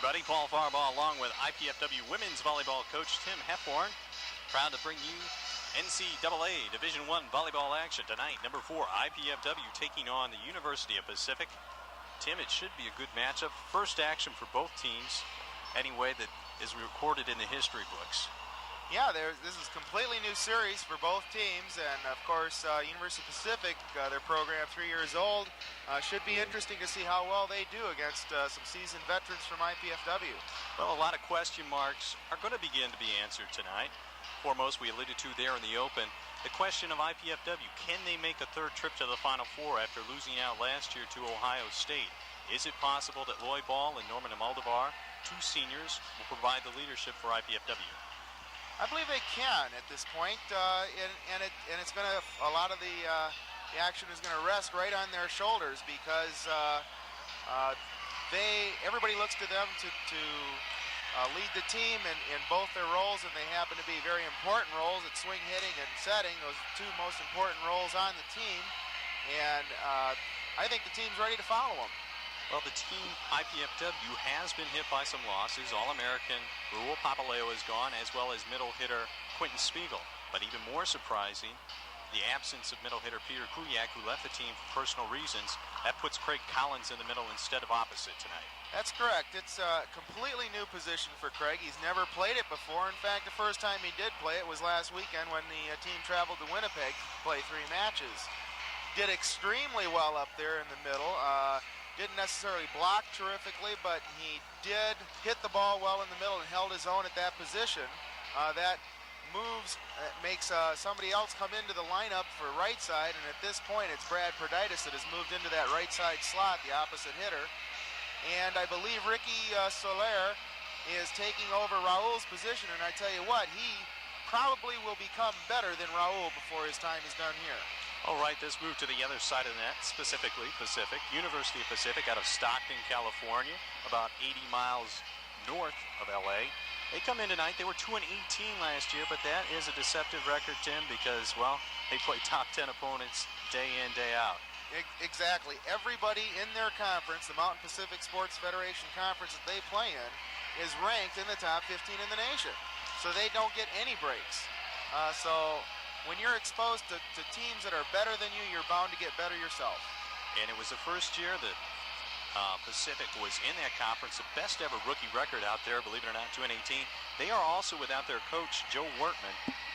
everybody. Paul Farbaugh along with IPFW women's volleyball coach Tim Hepborn. Proud to bring you NCAA Division I volleyball action tonight. Number 4, IPFW taking on the University of Pacific. Tim, it should be a good matchup. First action for both teams, anyway, that is recorded in the history books. Yeah, this is a completely new series for both teams, and of course, University of Pacific, their program 3 years old, should be interesting to see how well they do against some seasoned veterans from IPFW. Well, a lot of question marks are going to begin to be answered tonight. Foremost, we alluded to there in the open, the question of IPFW. Can they make a third trip to the Final Four after losing out last year to Ohio State? Is it possible that Volleyball and Norman Almodovar, two seniors, will provide the leadership for IPFW? I believe they can at this point, and it's going to, a lot of the action is going to rest right on their shoulders because everybody looks to them to lead the team in both their roles, and they happen to be very important roles at swing hitting and setting, those two most important roles on the team, and I think the team's ready to follow them. Well, the team IPFW has been hit by some losses. All-American Raul Papaleo is gone, as well as middle hitter Quentin Spiegel. But even more surprising, the absence of middle hitter Peter Kuyak, who left the team for personal reasons. That puts Craig Collins in the middle instead of opposite tonight. That's correct. It's a completely new position for Craig. He's never played it before. In fact, the first time he did play it was last weekend when the team traveled to Winnipeg to play 3 matches. Did extremely well up there in the middle. Didn't necessarily block terrifically, but he did hit the ball well in the middle and held his own at that position. That moves, makes somebody else come into the lineup for right side, and at this point it's Brad Perditis that has moved into that right side slot, the opposite hitter. And I believe Ricky Soler is taking over Raul's position, and I tell you what, he probably will become better than Raul before his time is done here. All right, let's move to the other side of the net, specifically Pacific. University of Pacific out of Stockton, California, about 80 miles north of LA. They come in tonight. They were 2-18 last year, but that is a deceptive record, Tim, because, well, they play top 10 opponents day in, day out. Exactly. Everybody in their conference, the Mountain Pacific Sports Federation conference that they play in, is ranked in the top 15 in the nation. So they don't get any breaks. So when you're exposed to teams that are better than you, you're bound to get better yourself. And it was the first year that Pacific was in that conference, the best ever rookie record out there, believe it or not, 2-18. They are also without their coach, Joe Wortman.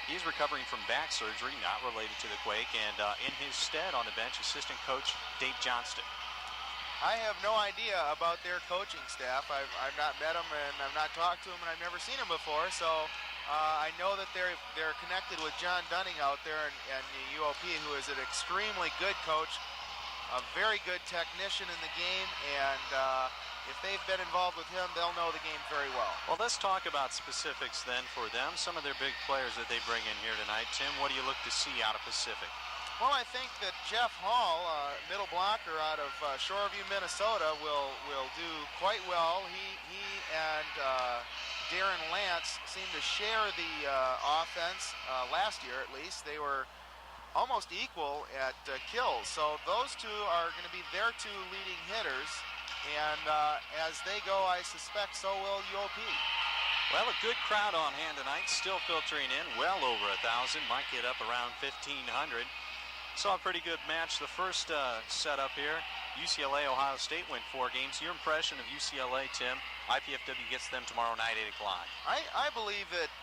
He's recovering from back surgery, not related to the quake, and in his stead on the bench, assistant coach Dave Johnston. I have no idea about their coaching staff. I've not met them, and I've not talked to them, and I've never seen them before, so I know that they're connected with John Dunning out there and the UOP, who is an extremely good coach, a very good technician in the game, and if they've been involved with him, they'll know the game very well. Well, let's talk about specifics then for them. Some of their big players that they bring in here tonight. Tim, what do you look to see out of Pacific? Well, I think that Jeff Hall, middle blocker out of Shoreview, Minnesota, will do quite well. He and Darren Lance seem to share the offense last year, at least. They were almost equal at kills. So those two are going to be their two leading hitters. And as they go, I suspect so will UOP. Well, a good crowd on hand tonight, still filtering in, well over 1,000, might get up around 1,500. Saw a pretty good match. The first setup here, UCLA, Ohio State went 4 games. Your impression of UCLA, Tim? IPFW gets them tomorrow night, 8 o'clock. I believe that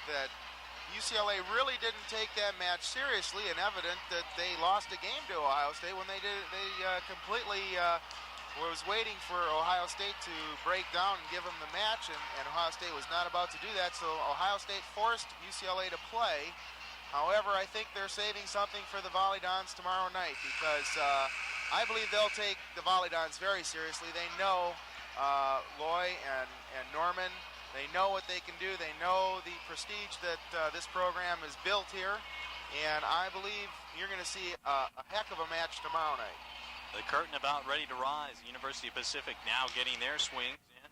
that UCLA really didn't take that match seriously, and evident that they lost a game to Ohio State when they completely was waiting for Ohio State to break down and give them the match, and Ohio State was not about to do that, so Ohio State forced UCLA to play. However, I think they're saving something for the Volleyball tomorrow night, because I believe they'll take the Volleyball very seriously. They know Loy and Norman. They know what they can do. They know the prestige that this program is built here, and I believe you're going to see a heck of a match tomorrow night. The curtain about ready to rise. University of Pacific now getting their swings in.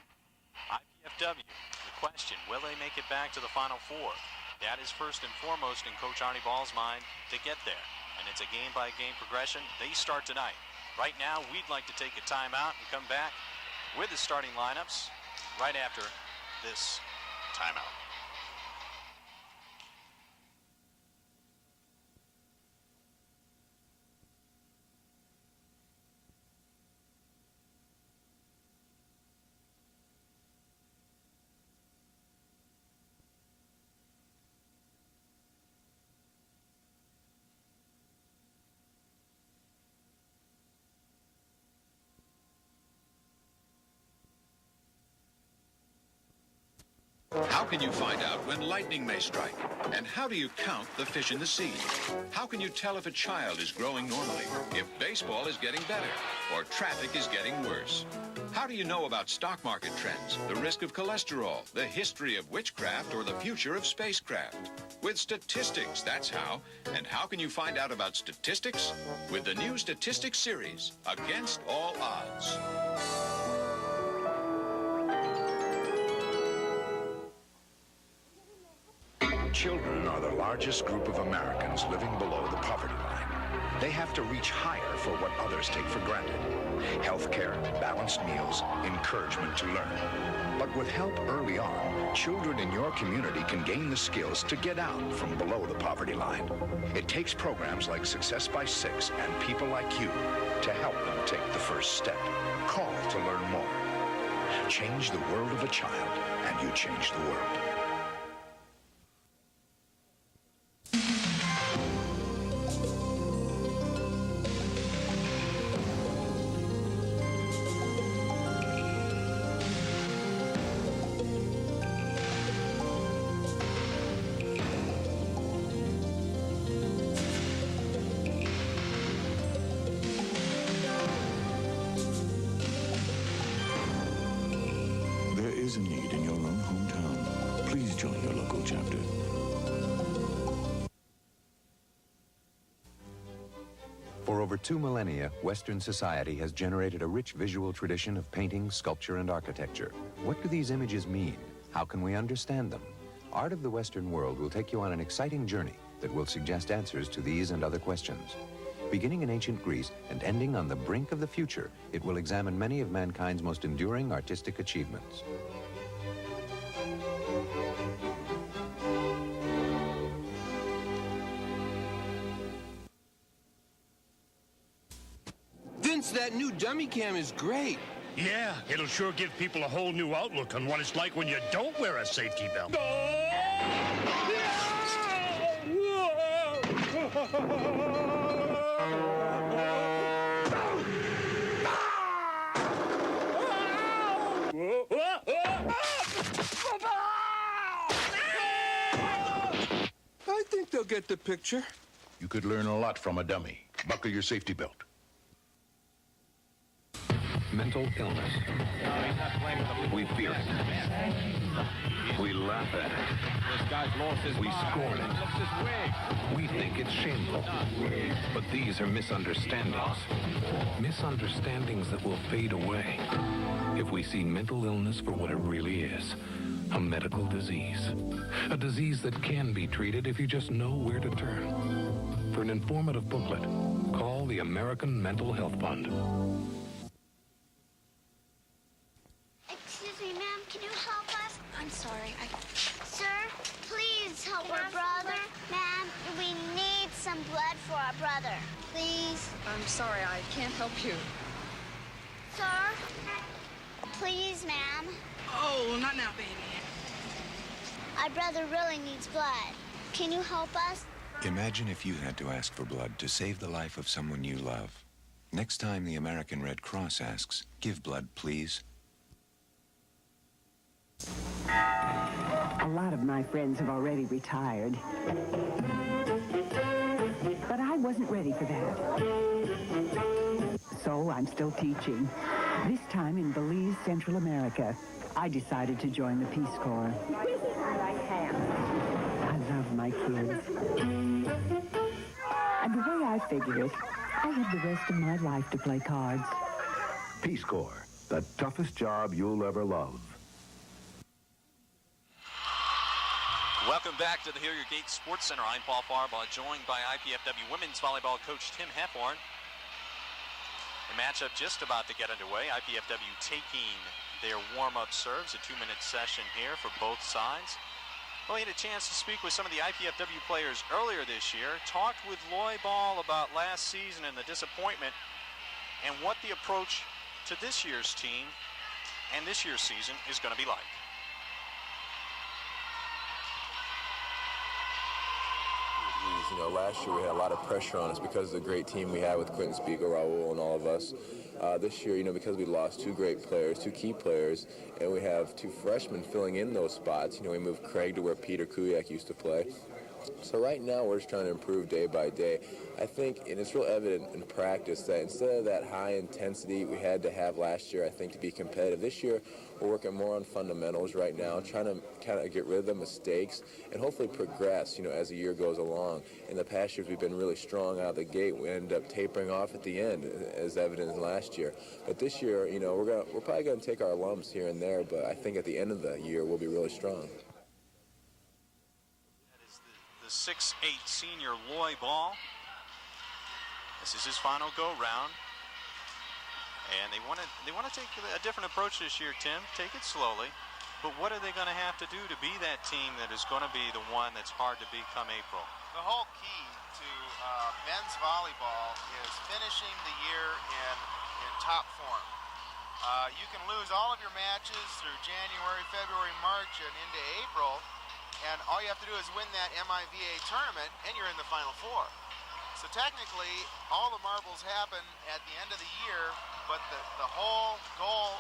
IPFW, the question, will they make it back to the Final Four? That is first and foremost in Coach Arnie Ball's mind to get there. And it's a game-by-game progression. They start tonight. Right now, we'd like to take a timeout and come back with the starting lineups right after this timeout. How can you find out when lightning may strike? And how do you count the fish in the sea? How can you tell if a child is growing normally, if baseball is getting better, or traffic is getting worse? How do you know about stock market trends, the risk of cholesterol, the history of witchcraft, or the future of spacecraft? With statistics, that's how. And how can you find out about statistics? With the new Statistics series, Against All Odds. Children are the largest group of Americans living below the poverty line. They have to reach higher for what others take for granted. Health care, balanced meals, encouragement to learn. But with help early on, children in your community can gain the skills to get out from below the poverty line. It takes programs like Success by Six and people like you to help them take the first step. Call to learn more. Change the world of a child, and you change the world. There is a need in your own hometown. Please join your local chapter. For over 2 millennia, Western society has generated a rich visual tradition of painting, sculpture, and architecture. What do these images mean? How can we understand them? Art of the Western world will take you on an exciting journey that will suggest answers to these and other questions. Beginning in ancient Greece and ending on the brink of the future, it will examine many of mankind's most enduring artistic achievements. Vince, that new dummy cam is great. Yeah, it'll sure give people a whole new outlook on what it's like when you don't wear a safety belt. I think they'll get the picture. You could learn a lot from a dummy. Buckle your safety belt. Mental illness. We fear it. We laugh at it. We scorn it. We think it's shameful. But these are misunderstandings. Misunderstandings that will fade away if we see mental illness for what it really is. A medical disease. A disease that can be treated if you just know where to turn. For an informative booklet, call the American Mental Health Fund. Excuse me, ma'am, can you help us? I'm sorry, Sir, please help our brother. Ma'am, we need some blood for our brother. Please. I'm sorry, I can't help you. Sir? Please, ma'am. Oh, not now, baby. Our brother really needs blood. Can you help us? Imagine if you had to ask for blood to save the life of someone you love. Next time the American Red Cross asks, give blood, please. A lot of my friends have already retired. But I wasn't ready for that. So I'm still teaching. This time in Belize, Central America. I decided to join the Peace Corps. I love my kids. And the way I figure it, I have the rest of my life to play cards. Peace Corps, the toughest job you'll ever love. Welcome back to the Hilliard Gates Sports Center. I'm Paul Farbaugh, joined by IPFW women's volleyball coach Tim Heffhorn. The matchup just about to get underway. IPFW taking their warm-up serves, a 2-minute session here for both sides. Well, we had a chance to speak with some of the IPFW players earlier this year, talked with Volleyball about last season and the disappointment and what the approach to this year's team and this year's season is going to be like. You know, last year we had a lot of pressure on us because of the great team we had with Quentin Spiegel, Raul, and all of us. This year, you know, because we lost 2 great players, 2 key players, and we have 2 freshmen filling in those spots. You know, we moved Craig to where Peter Kuyak used to play. So right now we're just trying to improve day by day. I think, and it's real evident in practice, that instead of that high intensity we had to have last year, I think, to be competitive, this year we're working more on fundamentals right now, trying to kind of get rid of the mistakes and hopefully progress, you know, as the year goes along. In the past years we've been really strong out of the gate. We ended up tapering off at the end, as evident in last year. But this year, you know, we're probably going to take our lumps here and there, but I think at the end of the year we'll be really strong. 6'8" senior Loy Ball. This is his final go-round. And they want to take a different approach this year, Tim. Take it slowly. But what are they going to have to do to be that team that is going to be the one that's hard to beat come April? The whole key to men's volleyball is finishing the year in top form. You can lose all of your matches through January, February, March, and into April. And all you have to do is win that MIVA tournament, and you're in the Final Four. So technically, all the marbles happen at the end of the year, but the whole goal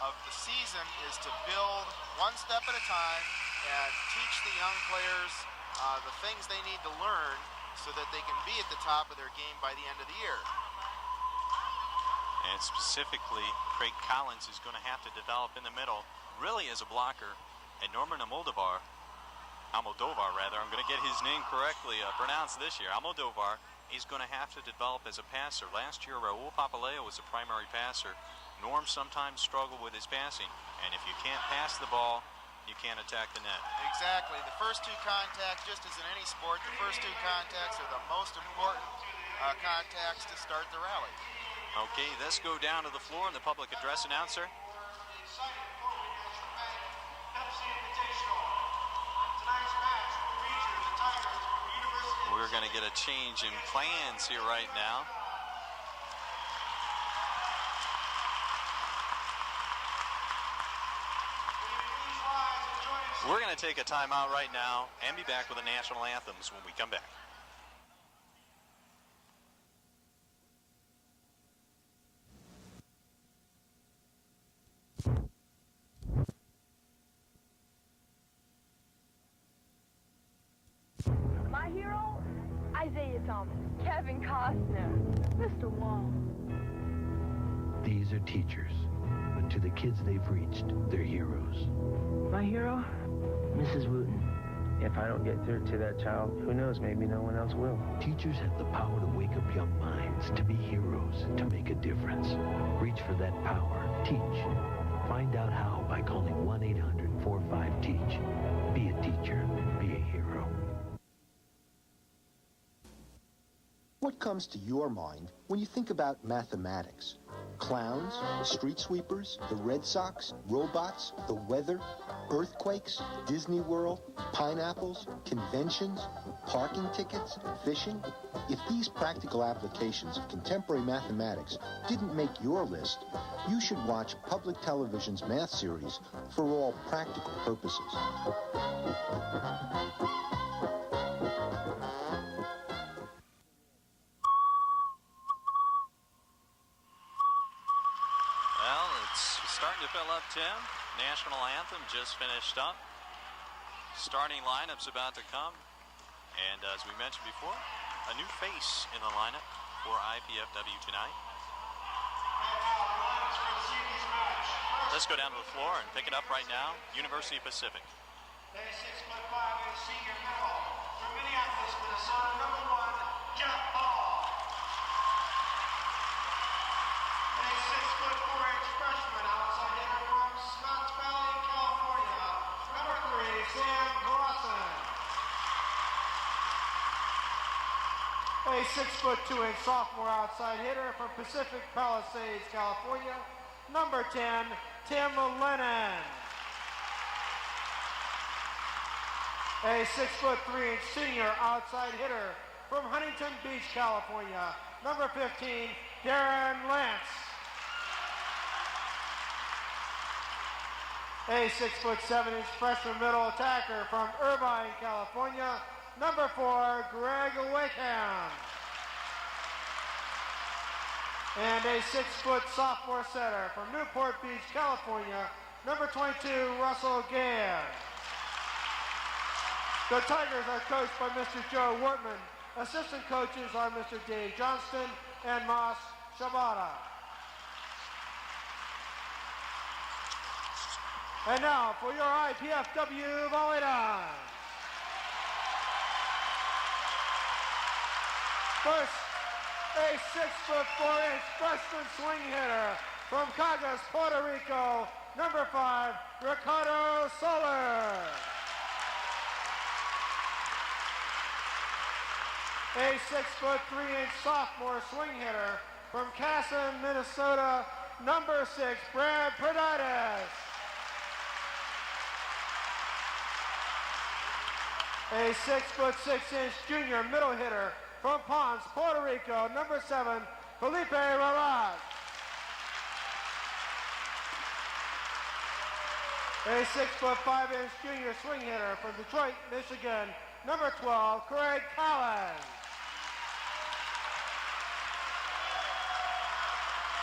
of the season is to build one step at a time and teach the young players the things they need to learn so that they can be at the top of their game by the end of the year. And specifically, Craig Collins is going to have to develop in the middle, really as a blocker, and Norman Almodovar, I'm going to get his name correctly pronounced this year. Almodovar is going to have to develop as a passer. Last year, Raul Papaleo was the primary passer. Norm sometimes struggled with his passing, and if you can't pass the ball, you can't attack the net. Exactly. The first 2 contacts, just as in any sport, the first 2 contacts are the most important contacts to start the rally. Okay, let's go down to the floor and the public address announcer. We're going to get a change in plans here right now. We're going to take a timeout right now and be back with the national anthems when we come back. My hero, Isaiah Thomas, Kevin Costner, Mr. Wong. These are teachers, but to the kids they've reached, they're heroes. My hero, Mrs. Wooten. If I don't get through to that child, who knows, maybe no one else will. Teachers have the power to wake up young minds, to be heroes, to make a difference. Reach for that power. Teach. Find out how by calling 1-800-45-TEACH. Be a teacher. Be a hero. What comes to your mind when you think about mathematics? Clowns, street sweepers, the Red Sox, robots, the weather, earthquakes, Disney World, pineapples, conventions, parking tickets, fishing? If these practical applications of contemporary mathematics didn't make your list, you should watch public television's math series For All Practical Purposes. Starting to fill up, Tim. National anthem just finished up. Starting lineup's about to come. And as we mentioned before, a new face in the lineup for IPFW tonight. Let's go down to the floor and pick it up right now. University Pacific. They 6'5" in senior middle. From Minneapolis, Minnesota, number 1, Jeff Ball. A 6'4" freshman outside hitter from Scotts Valley, California, number 3, Sam Grossen. A 6'2" sophomore outside hitter from Pacific Palisades, California, number 10, Tim Lennon. A 6'3" senior outside hitter from Huntington Beach, California, number 15, Darren Lance. A 6'7" freshman middle attacker from Irvine, California, number 4, Greg Wakeham. And a 6-foot sophomore setter from Newport Beach, California, number 22, Russell Gale. The Tigers are coached by Mr. Joe Wortman. Assistant coaches are Mr. Dave Johnston and Mas Shabata. And now for your IPFW Volleyball. First, a 6'4" freshman swing hitter from Caguas, Puerto Rico, number 5, Ricardo Soler. A 6'3" sophomore swing hitter from Casson, Minnesota, number 6, Brad Perdidas. A 6'6" junior middle hitter from Ponce, Puerto Rico, number 7, Felipe Raraz. A 6'5" junior swing hitter from Detroit, Michigan, number 12, Craig Collins.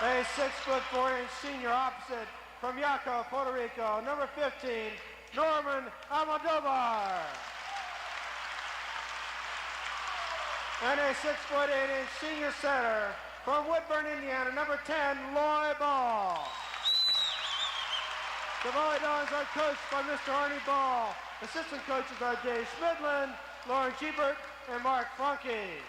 A 6'4" senior opposite from Yaco, Puerto Rico, number 15, Norman Almodovar. And a 6'8" senior setter from Woodburn, Indiana, number 10, Loy Ball. The Volleyballers are coached by Mr. Arnie Ball. Assistant coaches are Dave Schmidlin, Lauren Giebert, and Mark Franke.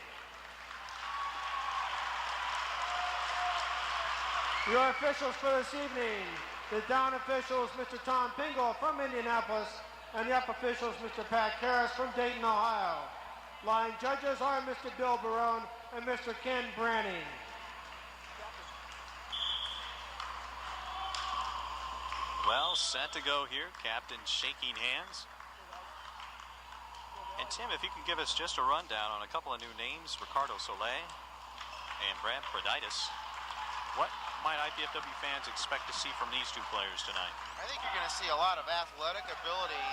Your officials for this evening, the down officials, Mr. Tom Pingle from Indianapolis, and the up officials, Mr. Pat Karras from Dayton, Ohio. Line judges are Mr. Bill Barone and Mr. Ken Branning. Well, set to go here. Captain shaking hands. And Tim, if you could give us just a rundown on a couple of new names, Ricardo Soler and Brad Perdidas. What might IPFW fans expect to see from these two players tonight? I think you're going to see a lot of athletic ability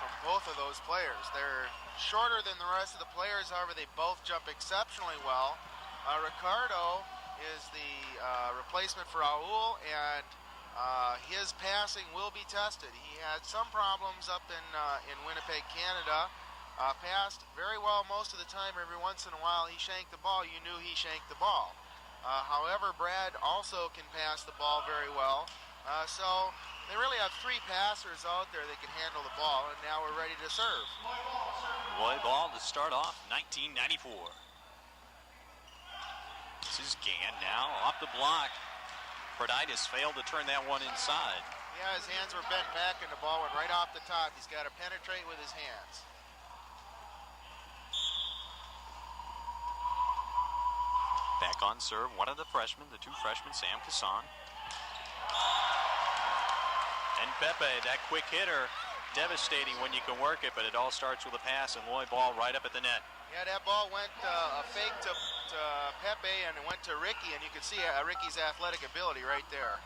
from both of those players. They're shorter than the rest of the players, however, they both jump exceptionally well. Ricardo is the replacement for Raul, and his passing will be tested. He had some problems up in Winnipeg, Canada. Passed very well most of the time. Every once in a while he shanked the ball. You knew he shanked the ball. However, Brad also can pass the ball very well. So they really have three passers out there that can handle the ball, and now we're ready to serve. Loy Ball to start off, 1994. This is Gann now off the block. Perdidas failed to turn that one inside. Yeah, his hands were bent back and the ball went right off the top. He's got to penetrate with his hands. Back on serve, one of the freshmen, the two freshmen, Sam Kassan. And Pepe, that quick hitter, devastating when you can work it, but it all starts with a pass and Loy Ball right up at the net. Yeah, that ball went a fake to Pepe and it went to Ricky, and you can see Ricky's athletic ability right there.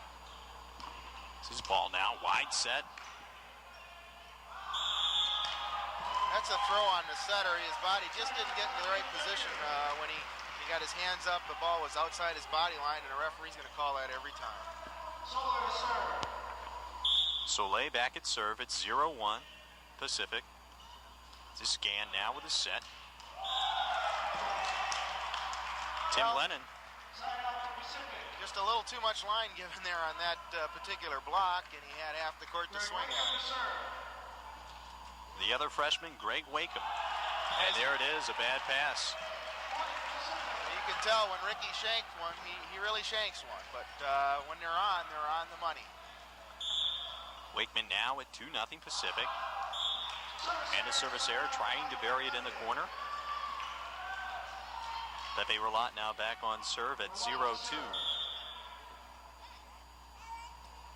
This is Ball now, wide set. That's a throw on the setter. His body just didn't get into the right position when he got his hands up. The ball was outside his body line, and the referee's going to call that every time. Soler back at serve at 0-1 Pacific. This is Gann now with a set. Tim Lennon. Just a little too much line given there on that particular block, and he had half the court to swing at. The other freshman, Greg Wakeham. And there it is, a bad pass. You can tell when Ricky shanked one, he really shanks one, but when they're on the money. Wakeman now at 2-0 Pacific. And a service error, trying to bury it in the corner. Pepe Relat now back on serve at 0-2.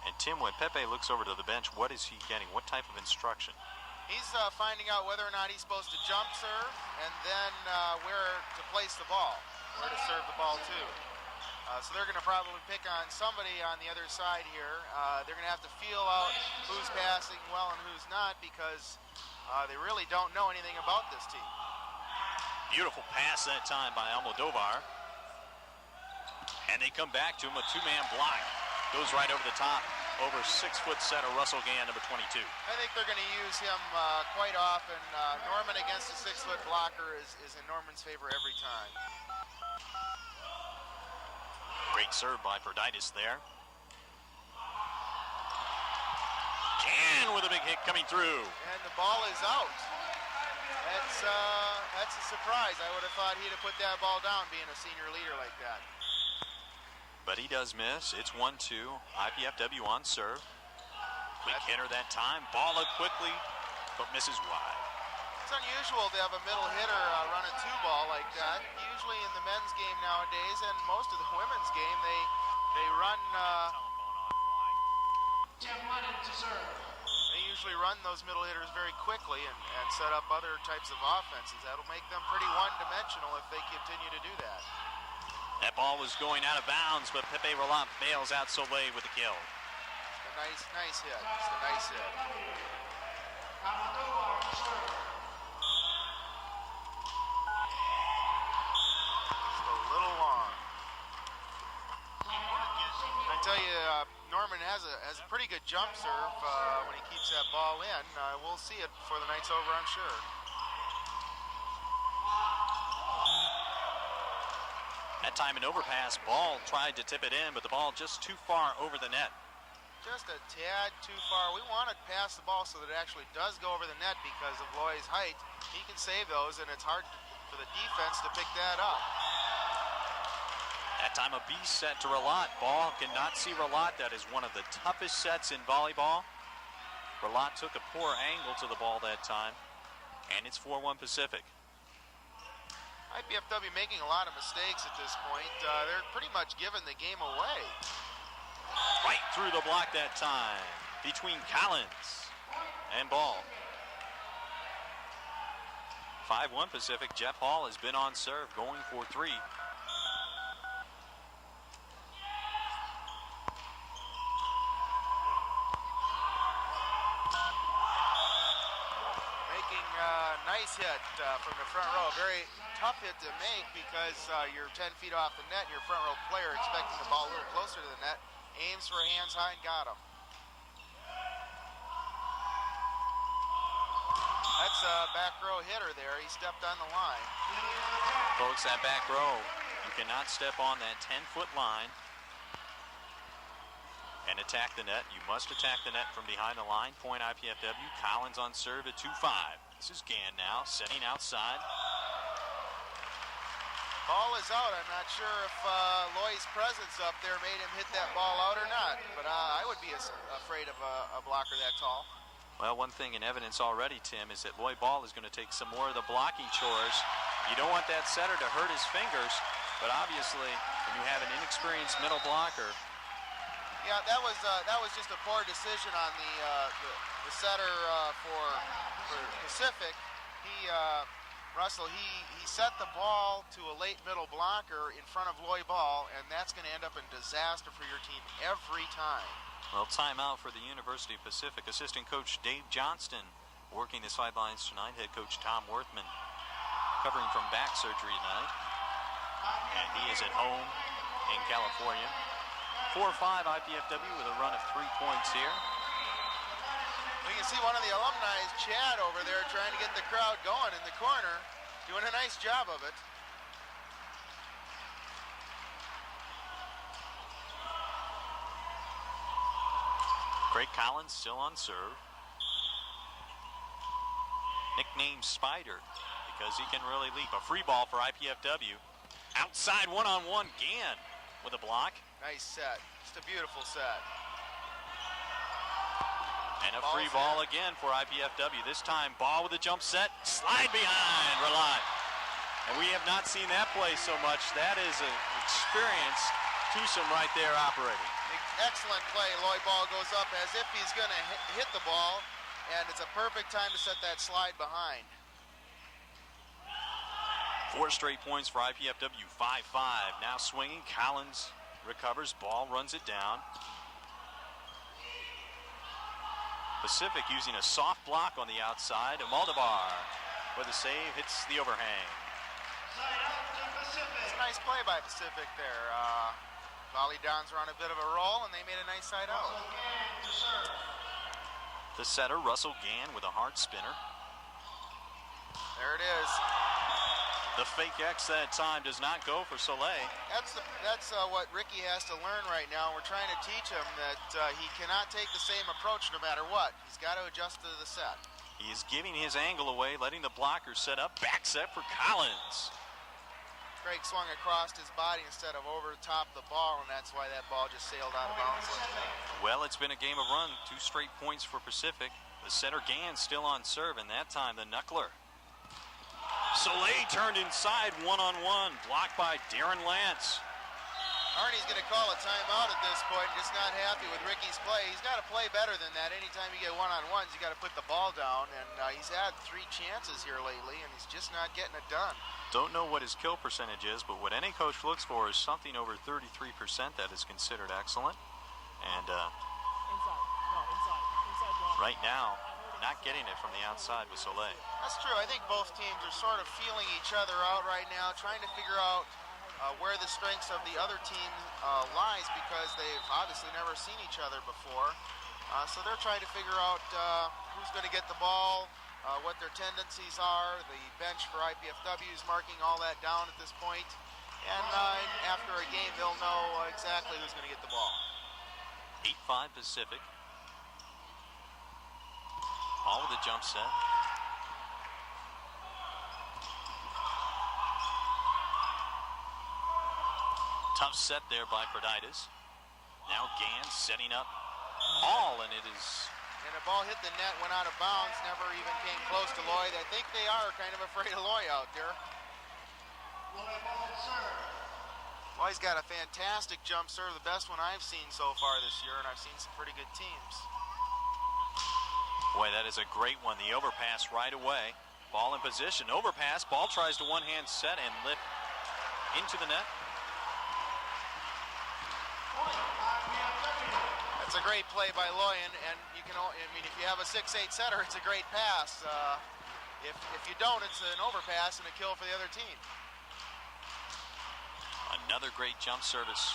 And Tim, when Pepe looks over to the bench, what is he getting? What type of instruction? He's finding out whether or not he's supposed to jump serve and then where to place the ball, where to serve the ball to. So they're going to probably pick on somebody on the other side here. They're going to have to feel out who's passing well and who's not because they really don't know anything about this team. Beautiful pass that time by Almodovar. And they come back to him, a two-man block. Goes right over the top. Over 6-foot setter Russell Gann, number 22. I think they're going to use him quite often. Norman against a 6-foot blocker is in Norman's favor every time. Great serve by Perditis there. Gann with a big hit coming through. And the ball is out. That's a surprise. I would have thought he'd have put that ball down being a senior leader like that. But he does miss. It's 1-2. IPFW on serve. Quick hitter that time. Ball up quickly, but misses wide. It's unusual to have a middle hitter run a 2-ball like that. Usually in the men's game nowadays and most of the women's game, they run. They usually run those middle hitters very quickly and set up other types of offenses. That'll make them pretty one-dimensional if they continue to do that. That ball was going out of bounds, but Pepe Roland bails out Soleil with the kill. It's a nice hit. It's a nice hit. Just a little long. I tell you, Norman has a pretty good jump serve when he keeps that ball in. We'll see it before the night's over, I'm sure. That time an overpass. Ball tried to tip it in, but the ball just too far over the net. Just a tad too far. We want to pass the ball so that it actually does go over the net because of Loy's height. He can save those, and it's hard for the defense to pick that up. That time a B set to Relat. Ball cannot see Relat. That is one of the toughest sets in volleyball. Relat took a poor angle to the ball that time, and it's 4-1 Pacific. IPFW making a lot of mistakes at this point. They're pretty much giving the game away. Right through the block that time between Collins and Ball. 5-1 Pacific. Jeff Hall has been on serve, going for 3. Making a nice hit from the front row. Very tough hit to make because you're 10 feet off the net and your front row player expecting the ball a little closer to the net. Aims for a hands high and got him. That's a back row hitter there. He stepped on the line. Folks, that back row, you cannot step on that 10-foot line and attack the net. You must attack the net from behind the line. Point IPFW. Collins on serve at 2-5. This is Gann now, setting outside. Ball is out. I'm not sure if Loy's presence up there made him hit that ball out or not, but I would be afraid of a blocker that tall. Well, one thing in evidence already, Tim, is that Loy Ball is going to take some more of the blocking chores. You don't want that setter to hurt his fingers, but obviously, when you have an inexperienced middle blocker. Yeah, that was just a poor decision on the setter for Pacific. Russell, he set the ball to a late middle blocker in front of Loy Ball, and that's going to end up in disaster for your team every time. Well, timeout for the University of Pacific. Assistant coach Dave Johnston working the sidelines tonight. Head coach Tom Worthman recovering from back surgery tonight. And he is at home in California. 4-5 IPFW with a run of 3 points here. We can see one of the alumni, Chad, over there trying to get the crowd going in the corner. Doing a nice job of it. Craig Collins still on serve. Nicknamed Spider because he can really leap. A free ball for IPFW. Outside one-on-one, Gann with a block. Nice set. Just a beautiful set. And a free ball again for IPFW. This time, Ball with a jump set. Slide behind, Relat. And we have not seen that play so much. That is an experienced twosome right there operating. Excellent play. Loy ball goes up as if he's going to hit the ball, and it's a perfect time to set that slide behind. 4 straight points for IPFW, 5-5. Now swinging, Collins recovers, ball runs it down. Pacific using a soft block on the outside. Maldabar with a save, hits the overhang. It's a nice play by Pacific there. Volley Dons were on a bit of a roll, and they made a nice side out. The setter, Russell Gann, with a hard spinner. There it is. The fake X that time does not go for Soleil. That's what Ricky has to learn right now. We're trying to teach him that he cannot take the same approach no matter what. He's got to adjust to the set. He is giving his angle away, letting the blocker set up. Back set for Collins. Craig swung across his body instead of over the top of the ball, and that's why that ball just sailed out of bounds. Well, it's been a game of run. 2 straight points for Pacific. The setter Gann still on serve, and that time the knuckler. Soleil turned inside, one-on-one, blocked by Darren Lance. Arnie's going to call a timeout at this point, just not happy with Ricky's play. He's got to play better than that. Anytime you get one-on-ones, you got to put the ball down, and he's had 3 chances here lately, and he's just not getting it done. Don't know what his kill percentage is, but what any coach looks for is something over 33%. That is considered excellent. And right now, not getting it from the outside with Soleil. That's true. I think both teams are sort of feeling each other out right now, trying to figure out where the strengths of the other team lies, because they've obviously never seen each other before. So they're trying to figure out who's going to get the ball, what their tendencies are. The bench for IPFW is marking all that down at this point. And after a game, they'll know exactly who's going to get the ball. 8-5 Pacific. All with a jump set. Tough set there by Proditis. Now Gann setting up all, and it is... And the ball hit the net, went out of bounds, never even came close to Lloyd. I think they are kind of afraid of Lloyd out there. Lloyd's got a fantastic jump serve, the best one I've seen so far this year, and I've seen some pretty good teams. Boy, that is a great one. The overpass right away. Ball in position, overpass, ball tries to one-hand set and lift into the net. It's a great play by Loyan, and you can, I mean, if you have a 6-8 setter, it's a great pass. If you don't, it's an overpass and a kill for the other team. Another great jump service.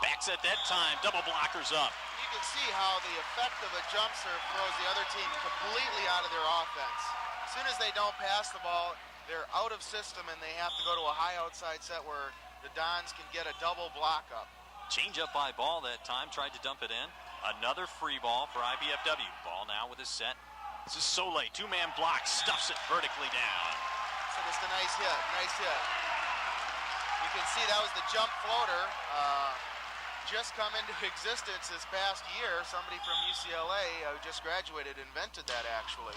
Backs at that time, double blockers up. You can see how the effect of a jump serve throws the other team completely out of their offense. As soon as they don't pass the ball, they're out of system, and they have to go to a high outside set where the Dons can get a double block up. Change up by ball that time, tried to dump it in. Another free ball for IPFW. Ball now with a set. This is Soleil, 2-man block, stuffs it vertically down. So just a nice hit, nice hit. You can see that was the jump floater. Just come into existence this past year. Somebody from UCLA who just graduated invented that, actually.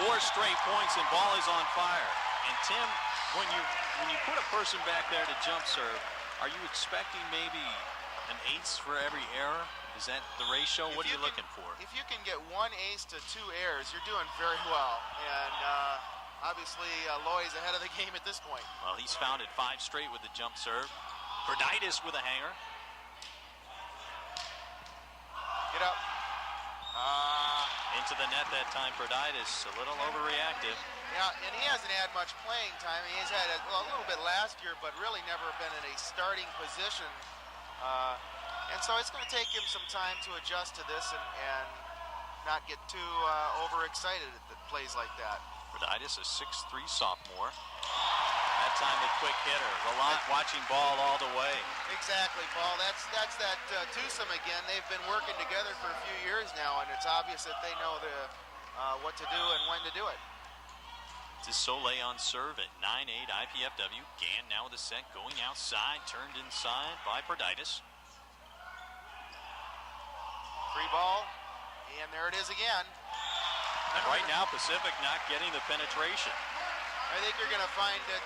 4 straight points and ball is on fire. And Tim, when you put a person back there to jump serve, are you expecting maybe an ace for every error? Is that the ratio? What are you looking for? If you can get 1 ace to 2 errors, you're doing very well. And obviously, Loy's ahead of the game at this point. Well, he's found it 5 straight with the jump serve. Proditis with a hanger. Get up. Into the net that time, Proditis, a little overreactive. Yeah, and he hasn't had much playing time. He's had a little bit last year, but really never been in a starting position. And so it's going to take him some time to adjust to this and not get too overexcited at plays like that. Proditis, a 6'3 sophomore. That time a quick hitter. Gallant watching ball all the way. Exactly, Paul. That's that twosome again. They've been working together for a few years now, and it's obvious that they know what to do and when to do it. This is Soleil on serve at 9-8 IPFW. Gann now with a set going outside, turned inside by Proditis. Free ball, and there it is again. And right now, Pacific not getting the penetration. I think you're going to find that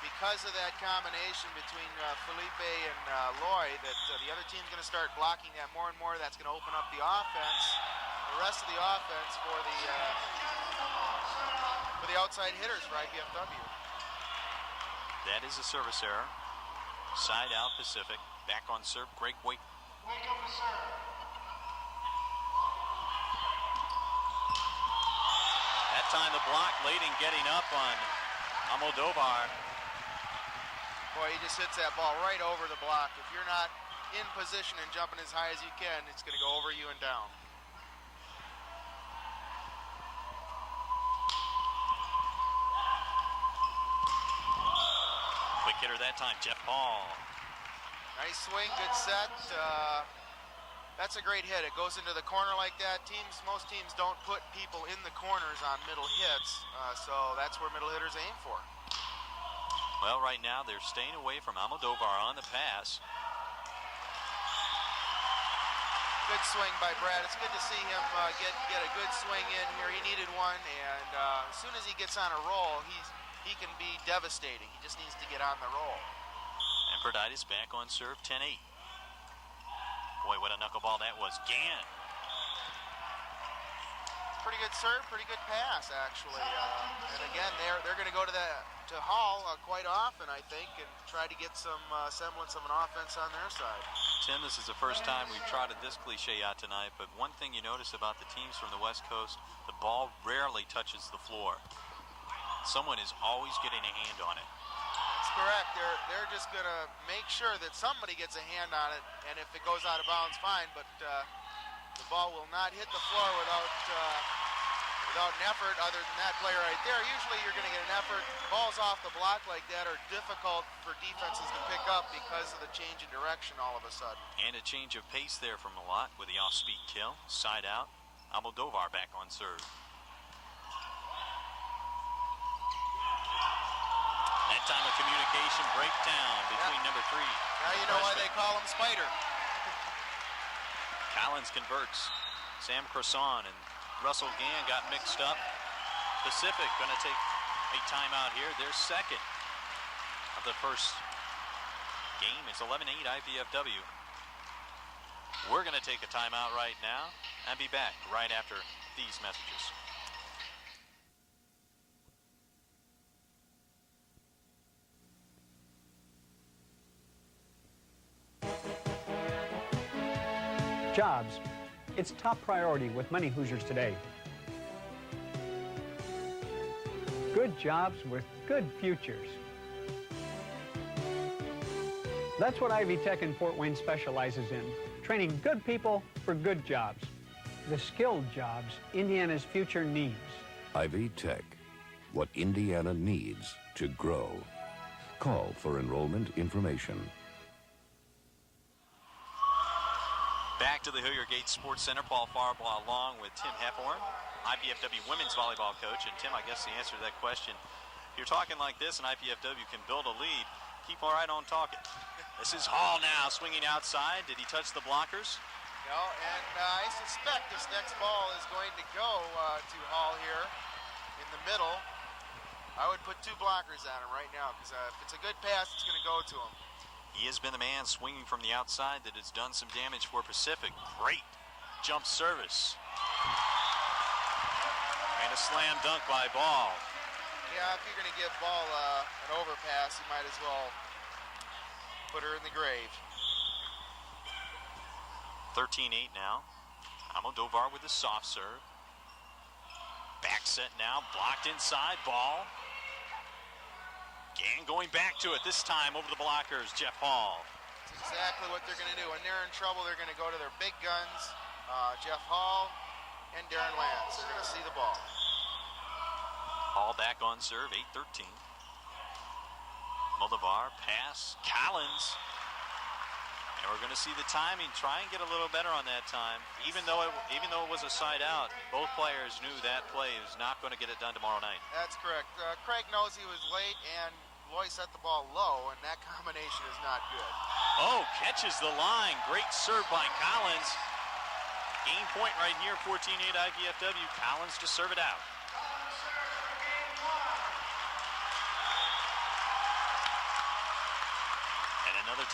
because of that combination between Felipe and Loy, that the other team's going to start blocking that more and more. That's going to open up the offense, the rest of the offense for the outside hitters for IPFW. That is a service error. Side out Pacific. Back on serve. Greg Wake. Wake up to serve. That time the block late in getting up on Almodovar. Boy, he just hits that ball right over the block. If you're not in position and jumping as high as you can, it's going to go over you and down. Quick hitter that time, Jeff Paul. Nice swing, good set. That's a great hit. It goes into the corner like that. Most teams don't put people in the corners on middle hits, so that's where middle hitters aim for. Well, right now they're staying away from Almodovar on the pass. Good swing by Brad. It's good to see him get a good swing in here. He needed one, and as soon as he gets on a roll, he can be devastating. He just needs to get on the roll. And Perditis back on serve, 10-8. Boy, what a knuckleball that was. Gann. Pretty good serve, pretty good pass, actually. And again, they're going to go to Hall quite often, I think, and try to get some semblance of an offense on their side. Tim, this is the first time we've trotted this cliche out tonight, but one thing you notice about the teams from the West Coast, the ball rarely touches the floor. Someone is always getting a hand on it. That's correct. They're just going to make sure that somebody gets a hand on it, and if it goes out of bounds, fine, but the ball will not hit the floor without an effort other than that play right there. Usually you're going to get an effort. Balls off the block like that are difficult for defenses to pick up because of the change in direction all of a sudden. And a change of pace there from Malott with the off-speed kill. Side out. Almodovar back on serve. That time a communication breakdown between number 3. Now you know why they call him Spider. Collins converts. Sam Cresson and Russell Gann got mixed up. Pacific going to take a timeout here. Their second of the first game. It's 11-8 IPFW. We're going to take a timeout right now and be back right after these messages. Jobs. It's top priority with many Hoosiers today. Good jobs with good futures. That's what Ivy Tech in Fort Wayne specializes in, training good people for good jobs. The skilled jobs Indiana's future needs. Ivy Tech, what Indiana needs to grow. Call for enrollment information. Back to the Hillier Gate Sports Center. Paul Farbaugh along with Tim Heffhorn, IPFW women's volleyball coach. And Tim, I guess the answer to that question, if you're talking like this and IPFW can build a lead, keep right on talking. This is Hall now swinging outside. Did he touch the blockers? No, and I suspect this next ball is going to go to Hall here in the middle. I would put 2 blockers on him right now because if it's a good pass, it's going to go to him. He has been the man swinging from the outside that has done some damage for Pacific. Great jump service. And a slam dunk by Ball. Yeah, if you're going to give Ball an overpass, you might as well put her in the grave. 13-8 now. Almodovar with the soft serve. Back set now, blocked inside, Ball. Gann going back to it, this time over the blockers, Jeff Hall. That's exactly what they're going to do. When they're in trouble, they're going to go to their big guns, Jeff Hall and Darren Lance. They're going to see the ball. Hall back on serve, 8-13. Moldovar, pass, Collins. And we're going to see the timing. Try and get a little better on that time. Even though it was a side out, both players knew that play was not going to get it done tomorrow night. That's correct. Craig knows he was late, and Loy set the ball low, and that combination is not good. Oh, catches the line. Great serve by Collins. Game point right here, 14-8 IPFW. Collins to serve it out.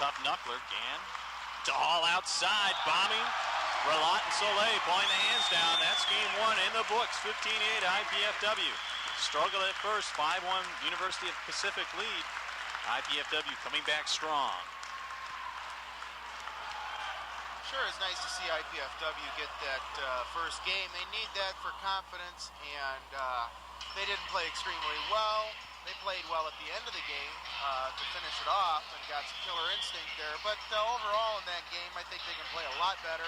tough knuckler. Gann to Hall outside, bombing. Relat and Soleil pulling the hands down. That's game one in the books, 15-8 IPFW. Struggled at first, 5-1 University of Pacific lead. IPFW coming back strong. Sure, it's nice to see IPFW get that first game. They need that for confidence, and they didn't play extremely well. They played well at the end of the game to finish it off and got some killer instinct there. But overall in that game, I think they can play a lot better.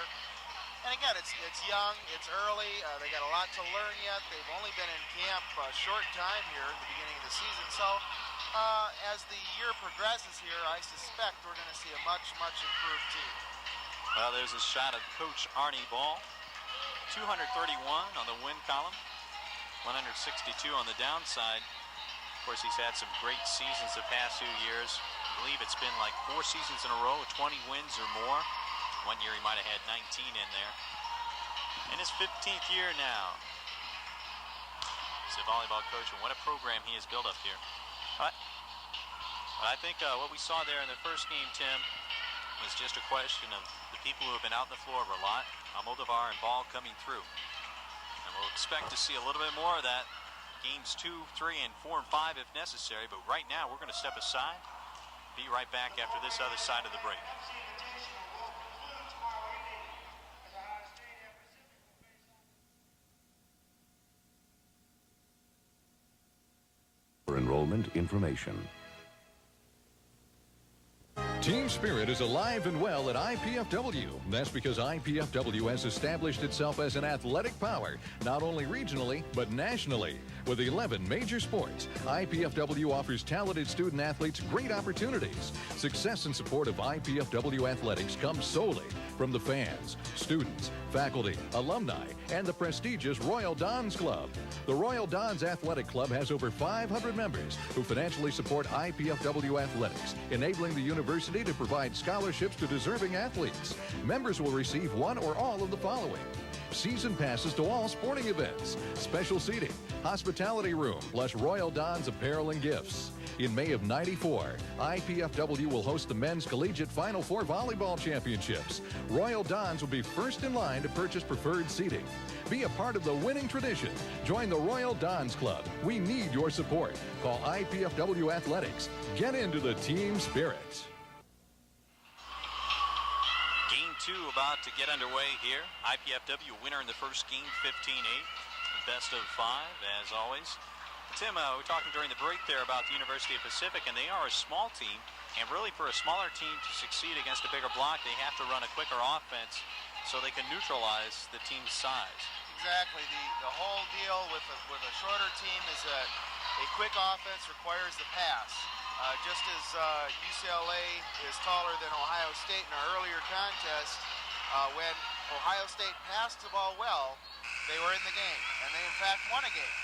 And again, it's young, it's early. They got a lot to learn yet. They've only been in camp a short time here at the beginning of the season. So as the year progresses here, I suspect we're going to see a much, much improved team. Well, there's a shot of Coach Arnie Ball. 231 on the win column, 162 on the downside. Of course, he's had some great seasons the past few years. I believe it's been like 4 seasons in a row, 20 wins or more. One year he might have had 19 in there. In his 15th year now. He's a volleyball coach, and what a program he has built up here. But I think what we saw there in the first game, Tim, was just a question of the people who have been out on the floor a lot, Almodovar and Ball coming through. And we'll expect to see a little bit more of that. Games 2, 3, and 4, and 5 if necessary. But right now, we're going to step aside. Be right back after this other side of the break. For enrollment information. Team spirit is alive and well at IPFW. That's because IPFW has established itself as an athletic power, not only regionally, but nationally. With 11 major sports, IPFW offers talented student athletes great opportunities. Success and support of IPFW athletics comes solely from the fans, students, faculty, alumni, and the prestigious Royal Dons Club. The Royal Dons Athletic Club has over 500 members who financially support IPFW athletics, enabling the university to provide scholarships to deserving athletes. Members will receive one or all of the following: season passes to all sporting events, special seating, hospitality room, plus Royal Dons apparel and gifts. In May of '94, IPFW will host the men's Collegiate Final Four Volleyball Championships. Royal Dons will be first in line to purchase preferred seating. Be a part of the winning tradition. Join the Royal Dons Club. We need your support. Call IPFW Athletics. Get into the team spirit. Game 2 about to get underway here. IPFW winner in the first game, 15-8. Best of 5, as always. Tim, we were talking during the break there about the University of Pacific, and they are a small team, and really for a smaller team to succeed against a bigger block, they have to run a quicker offense so they can neutralize the team's size. Exactly. The whole deal with a shorter team is that a quick offense requires the pass. Just as UCLA is taller than Ohio State in our earlier contest, when Ohio State passed the ball well, they were in the game, and they in fact won a game.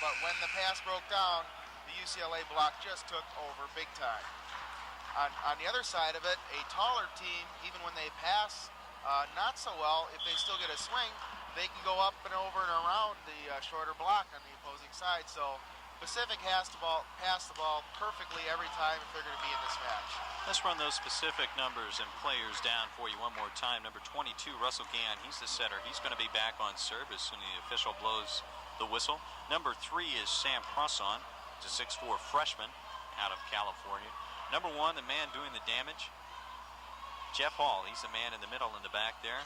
But when the pass broke down, the UCLA block just took over big time. On the other side of it, a taller team, even when they pass not so well, if they still get a swing, they can go up and over and around the shorter block on the opposing side. So Pacific has to pass the ball perfectly every time if they're going to be in this match. Let's run those specific numbers and players down for you one more time. Number 22, Russell Gann, he's the setter. He's going to be back on serve as soon as the official blows the whistle. Number 3 is Sam Crosson, he's a 6'4" freshman out of California. Number 1, the man doing the damage, Jeff Hall. He's the man in the middle in the back there.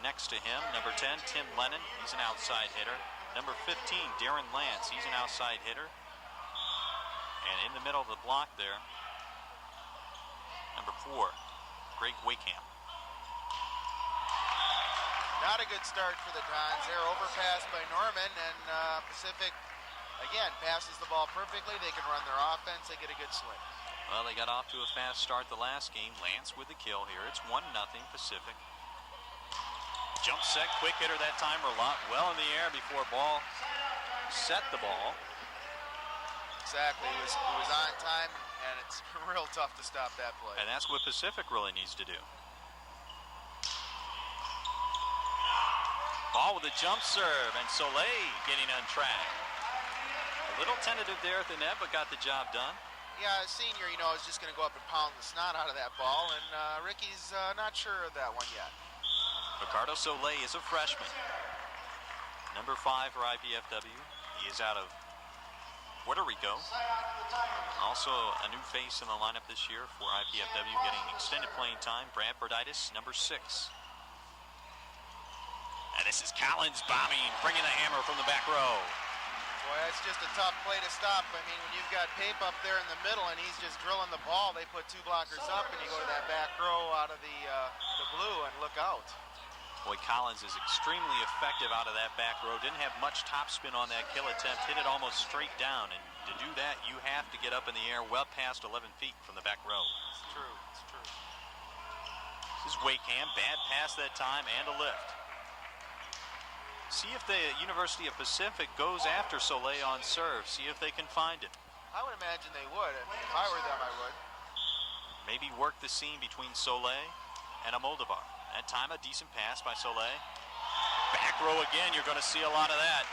Next to him, number 10, Tim Lennon. He's an outside hitter. Number 15, Darren Lance. He's an outside hitter. And in the middle of the block there, number 4, Greg Wakeham. Not a good start for the Dons. They're overpassed by Norman, and Pacific, again, passes the ball perfectly. They can run their offense. They get a good swing. Well, they got off to a fast start the last game. Lance with the kill here. It's 1-0 Pacific. Jump set, quick hitter that time. Relat well in the air before Ball set the ball. Exactly. It was on time, and it's real tough to stop that play. And that's what Pacific really needs to do. Ball with a jump serve, and Soleil getting on track. A little tentative there at the net, but got the job done. Yeah, senior, is just going to go up and pound the snot out of that ball, and Ricky's not sure of that one yet. Ricardo Soleil is a freshman. Number 5 for IPFW. He is out of Puerto Rico. Also a new face in the lineup this year for IPFW, getting extended playing time. Brad Berditis, number 6. And this is Collins bombing, bringing the hammer from the back row. Boy, that's just a tough play to stop. I mean, when you've got Pape up there in the middle and he's just drilling the ball, they put 2 blockers up and you go to that back row out of the blue and look out. Boy, Collins is extremely effective out of that back row. Didn't have much topspin on that kill attempt. Hit it almost straight down. And to do that, you have to get up in the air well past 11 feet from the back row. It's true. It's true. This is Wakeham. Bad pass that time and a lift. See if the University of Pacific goes after Soleil on serve. See if they can find him. I would imagine they would. If I were them, I would. Maybe work the seam between Soleil and Almodovar. That time, a decent pass by Soleil. Back row again, you're going to see a lot of that.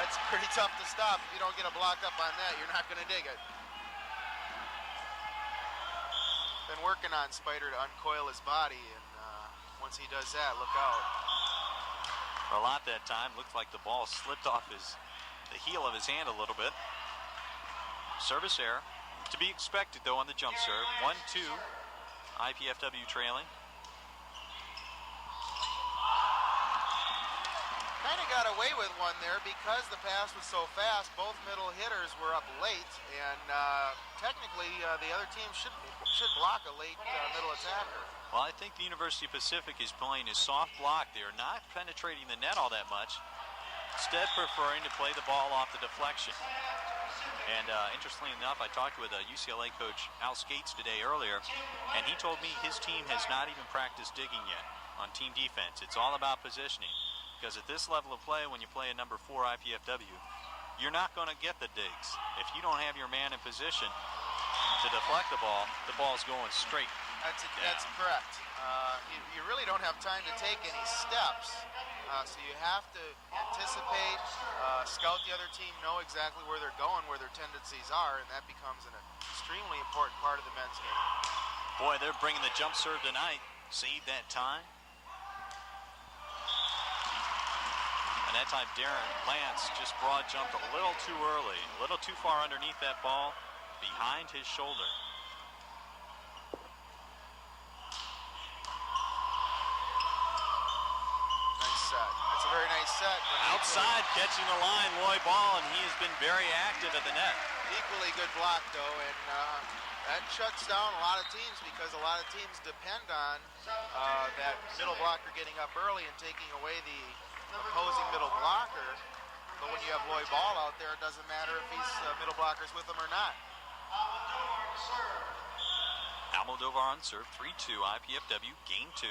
That's pretty tough to stop. If you don't get a block up on that, you're not going to dig it. Been working on Spider to uncoil his body, and once he does that, look out. For a lot that time, looked like the ball slipped off the heel of his hand a little bit. Service error. To be expected, though, on the jump serve. 1-2. IPFW trailing. Kind of got away with one there because the pass was so fast. Both middle hitters were up late, and technically the other team should block a late middle attacker. Well, I think the University of Pacific is playing a soft block. They are not penetrating the net all that much, instead preferring to play the ball off the deflection. And interestingly enough, I talked with UCLA coach Al Skates today earlier, and he told me his team has not even practiced digging yet on team defense. It's all about positioning, because at this level of play, when you play a number 4 IPFW, you're not going to get the digs. If you don't have your man in position to deflect the ball's going straight. That's correct. You really don't have time to take any steps. So you have to anticipate, scout the other team, know exactly where they're going, where their tendencies are, and that becomes an extremely important part of the men's game. Boy, they're bringing the jump serve tonight. Save that time. And that time, Darren Lance just broad jumped a little too early, a little too far underneath that ball, behind his shoulder. That's a very nice set. Outside, catching the line, Loy Ball, and he has been very active at the net. Equally good block, though, and that shuts down a lot of teams because a lot of teams depend on that middle blocker getting up early and taking away the opposing middle blocker. But when you have Loy Ball out there, it doesn't matter if he's middle blockers with him or not. Almodovar on serve, 3-2 IPFW, game 2.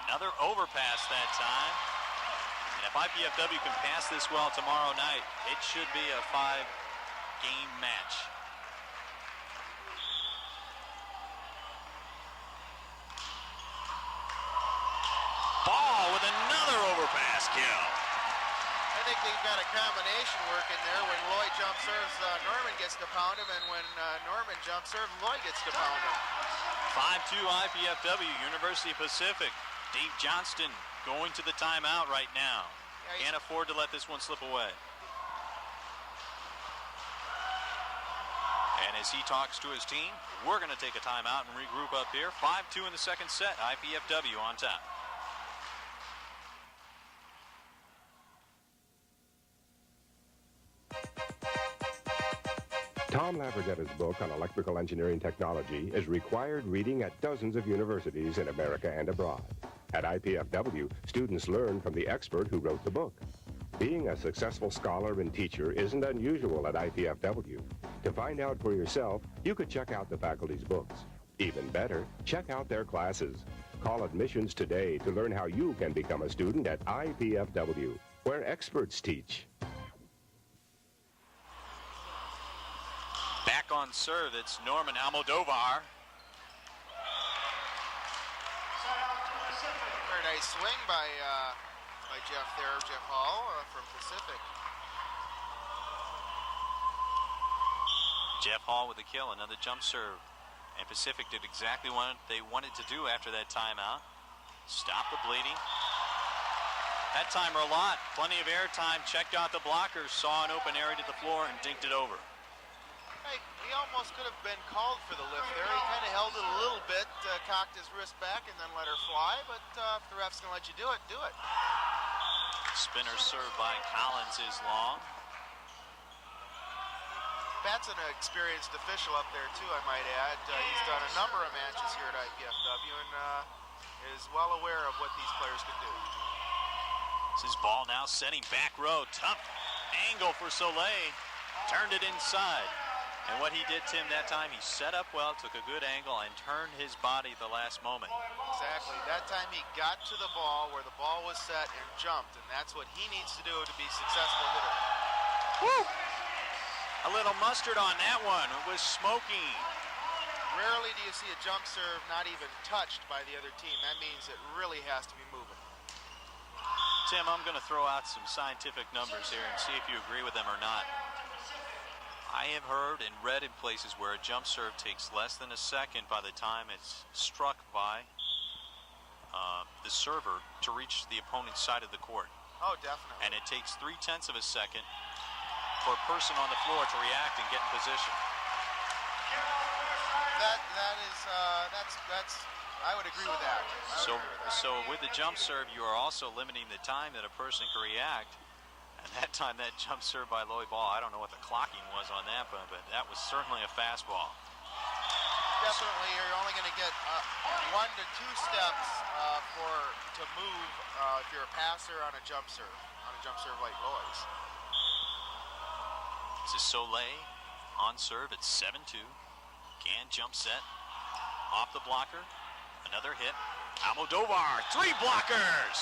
Another overpass that time. And if IPFW can pass this well tomorrow night, it should be a 5-game match. Ball with another overpass kill. I think they've got a combination working there. When Lloyd jump serves, Norman gets to pound him, and when Norman jump serves, Lloyd gets to pound him. 5-2 IPFW, University of Pacific. Dave Johnston going to the timeout right now. Yeah, can't afford to let this one slip away. And as he talks to his team, we're going to take a timeout and regroup up here. 5-2 in the second set, IPFW on top. Tom Laverdetta's book on electrical engineering technology is required reading at dozens of universities in America and abroad. At IPFW, students learn from the expert who wrote the book. Being a successful scholar and teacher isn't unusual at IPFW. To find out for yourself, you could check out the faculty's books. Even better, check out their classes. Call admissions today to learn how you can become a student at IPFW, where experts teach. Back on serve, it's Norman Almodovar. Very nice swing by Jeff there, Jeff Hall from Pacific. Jeff Hall with the kill, another jump serve. And Pacific did exactly what they wanted to do after that timeout. Stop the bleeding. That time Rolat, plenty of air time, checked out the blockers, saw an open area to the floor and dinked it over. Hey, he almost could have been called for the lift there. He kind of held it a little bit, cocked his wrist back and then let her fly, but if the ref's going to let you do it, do it. Spinner served by Collins is long. Pat's an experienced official up there too, I might add. He's done a number of matches here at IPFW and is well aware of what these players can do. This is ball now setting back row. Tough angle for Soleil. Turned it inside. And what he did, Tim, that time, he set up well, took a good angle, and turned his body at the last moment. Exactly. That time he got to the ball where the ball was set and jumped, and that's what he needs to do to be a successful hitter. Woo! A little mustard on that one. It was smoking. Rarely do you see a jump serve not even touched by the other team. That means it really has to be moving. Tim, I'm going to throw out some scientific numbers here and see if you agree with them or not. I have heard and read in places where a jump serve takes less than a second by the time it's struck by the server to reach the opponent's side of the court. Oh, definitely. And it takes 0.3 of a second for a person on the floor to react and get in position. That's I would agree with that. So with the jump serve, you are also limiting the time that a person can react. And that time, that jump serve by Volleyball, I don't know what the clocking was on that, but that was certainly a fastball. Definitely, you're only going to get 1 to 2 steps to move if you're a passer on a jump serve like Loy's. This is Soleil on serve at 7-2. Can jump set off the blocker. Another hit. Almodovar, 3 blockers.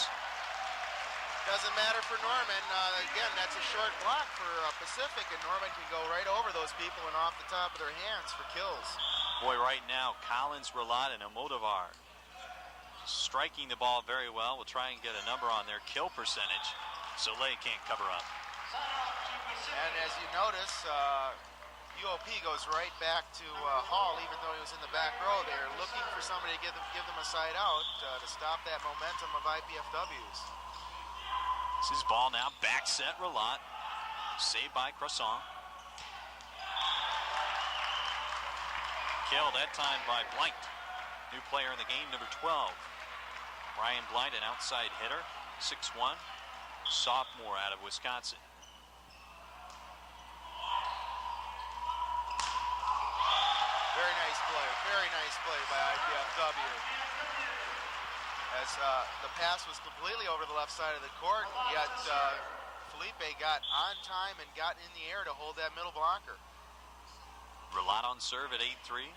Doesn't matter for Norman. Again, that's a short block for Pacific, and Norman can go right over those people and off the top of their hands for kills. Boy, right now, Collins, Rolat, and Almodovar striking the ball very well. We'll try and get a number on their kill percentage. Soleil can't cover up. And as you notice, UOP goes right back to Hall, even though he was in the back row. They're looking for somebody to give them a side out to stop that momentum of IPFWs. This is ball now, back set, Rolat. Saved by Croissant. Killed that time by Blight. New player in the game, number 12. Brian Blight, an outside hitter, 6'1", sophomore out of Wisconsin. Very nice play by IPFW. As the pass was completely over the left side of the court, yet Felipe got on time and got in the air to hold that middle blocker. Rolat on serve at 8-3.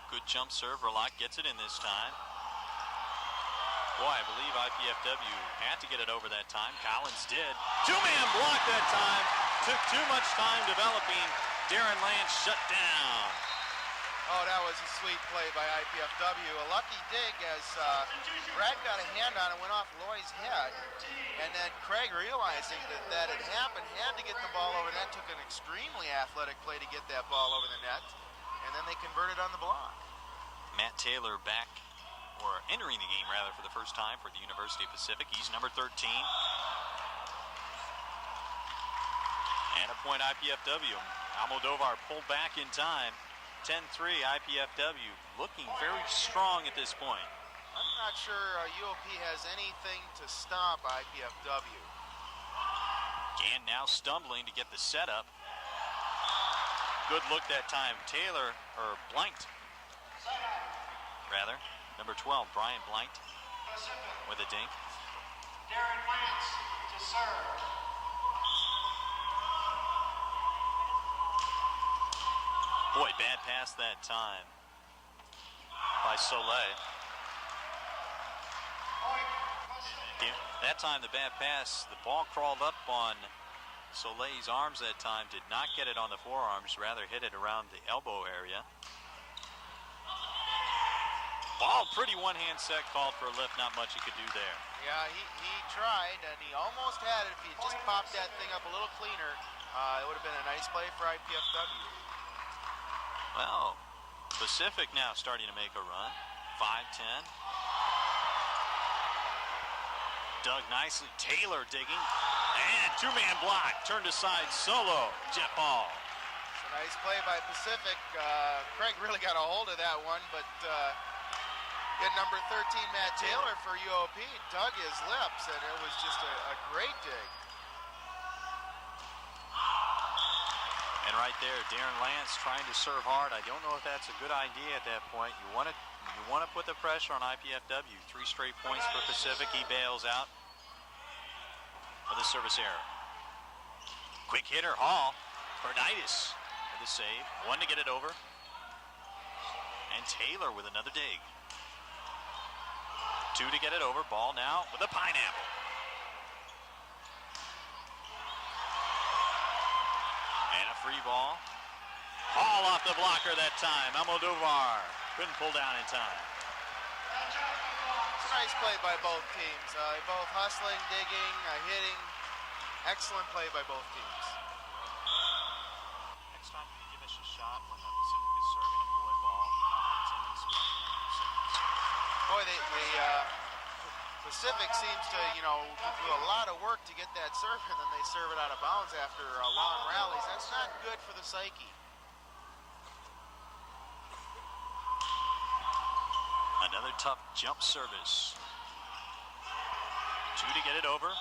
Good jump serve. Rolat gets it in this time. Boy, I believe IPFW had to get it over that time. Collins did. Two-man block that time. Took too much time developing. Darren Lance shut down. Oh, that was a sweet play by IPFW. A lucky dig as Brad got a hand on it, went off Loy's head. And then Craig, realizing that it happened, had to get the ball over. That took an extremely athletic play to get that ball over the net. And then they converted on the block. Matt Taylor back, or entering the game rather, for the first time for the University of Pacific. He's number 13. And a point IPFW. Almodovar pulled back in time. 10-3 IPFW, looking very strong at this point. I'm not sure UOP has anything to stop IPFW. Gann now stumbling to get the setup. Good look that time. Taylor, or Blight, rather. Number 12, Brian Blight, with a dink. Darren Lance to serve. Boy, bad pass that time by Soleil. That time, the bad pass, the ball crawled up on Soleil's arms that time, did not get it on the forearms, rather hit it around the elbow area. Ball, pretty one-hand set, called for a lift, not much he could do there. Yeah, he tried, and he almost had it. If he just popped that thing up a little cleaner, it would have been a nice play for IPFW. Well, Pacific now starting to make a run. 5-10. Dug nicely. Taylor digging. And two-man block. Turned aside solo. Jet ball. Nice play by Pacific. Craig really got a hold of that one, but get number 13, Matt Taylor for UOP, dug his lips, and it was just a great dig. And right there, Darren Lance trying to serve hard. I don't know if that's a good idea at that point. You want to put the pressure on IPFW. 3 straight points for Pacific. He bails out with a service error. Quick hitter, Hall. Bernitis. The save, 1 to get it over, and Taylor with another dig. 2 to get it over. Ball now with a pineapple. And a free ball. Hall off the blocker that time. Almodovar couldn't pull down in time. It's a nice play by both teams. Both hustling, digging, hitting. Excellent play by both teams. Time you give us a shot when the Pacific is serving a volley ball. Boy, the Pacific seems to, do a lot of work to get that serve, and then they serve it out of bounds after long rallies. That's not good for the psyche. Another tough jump service. 2 to get it over.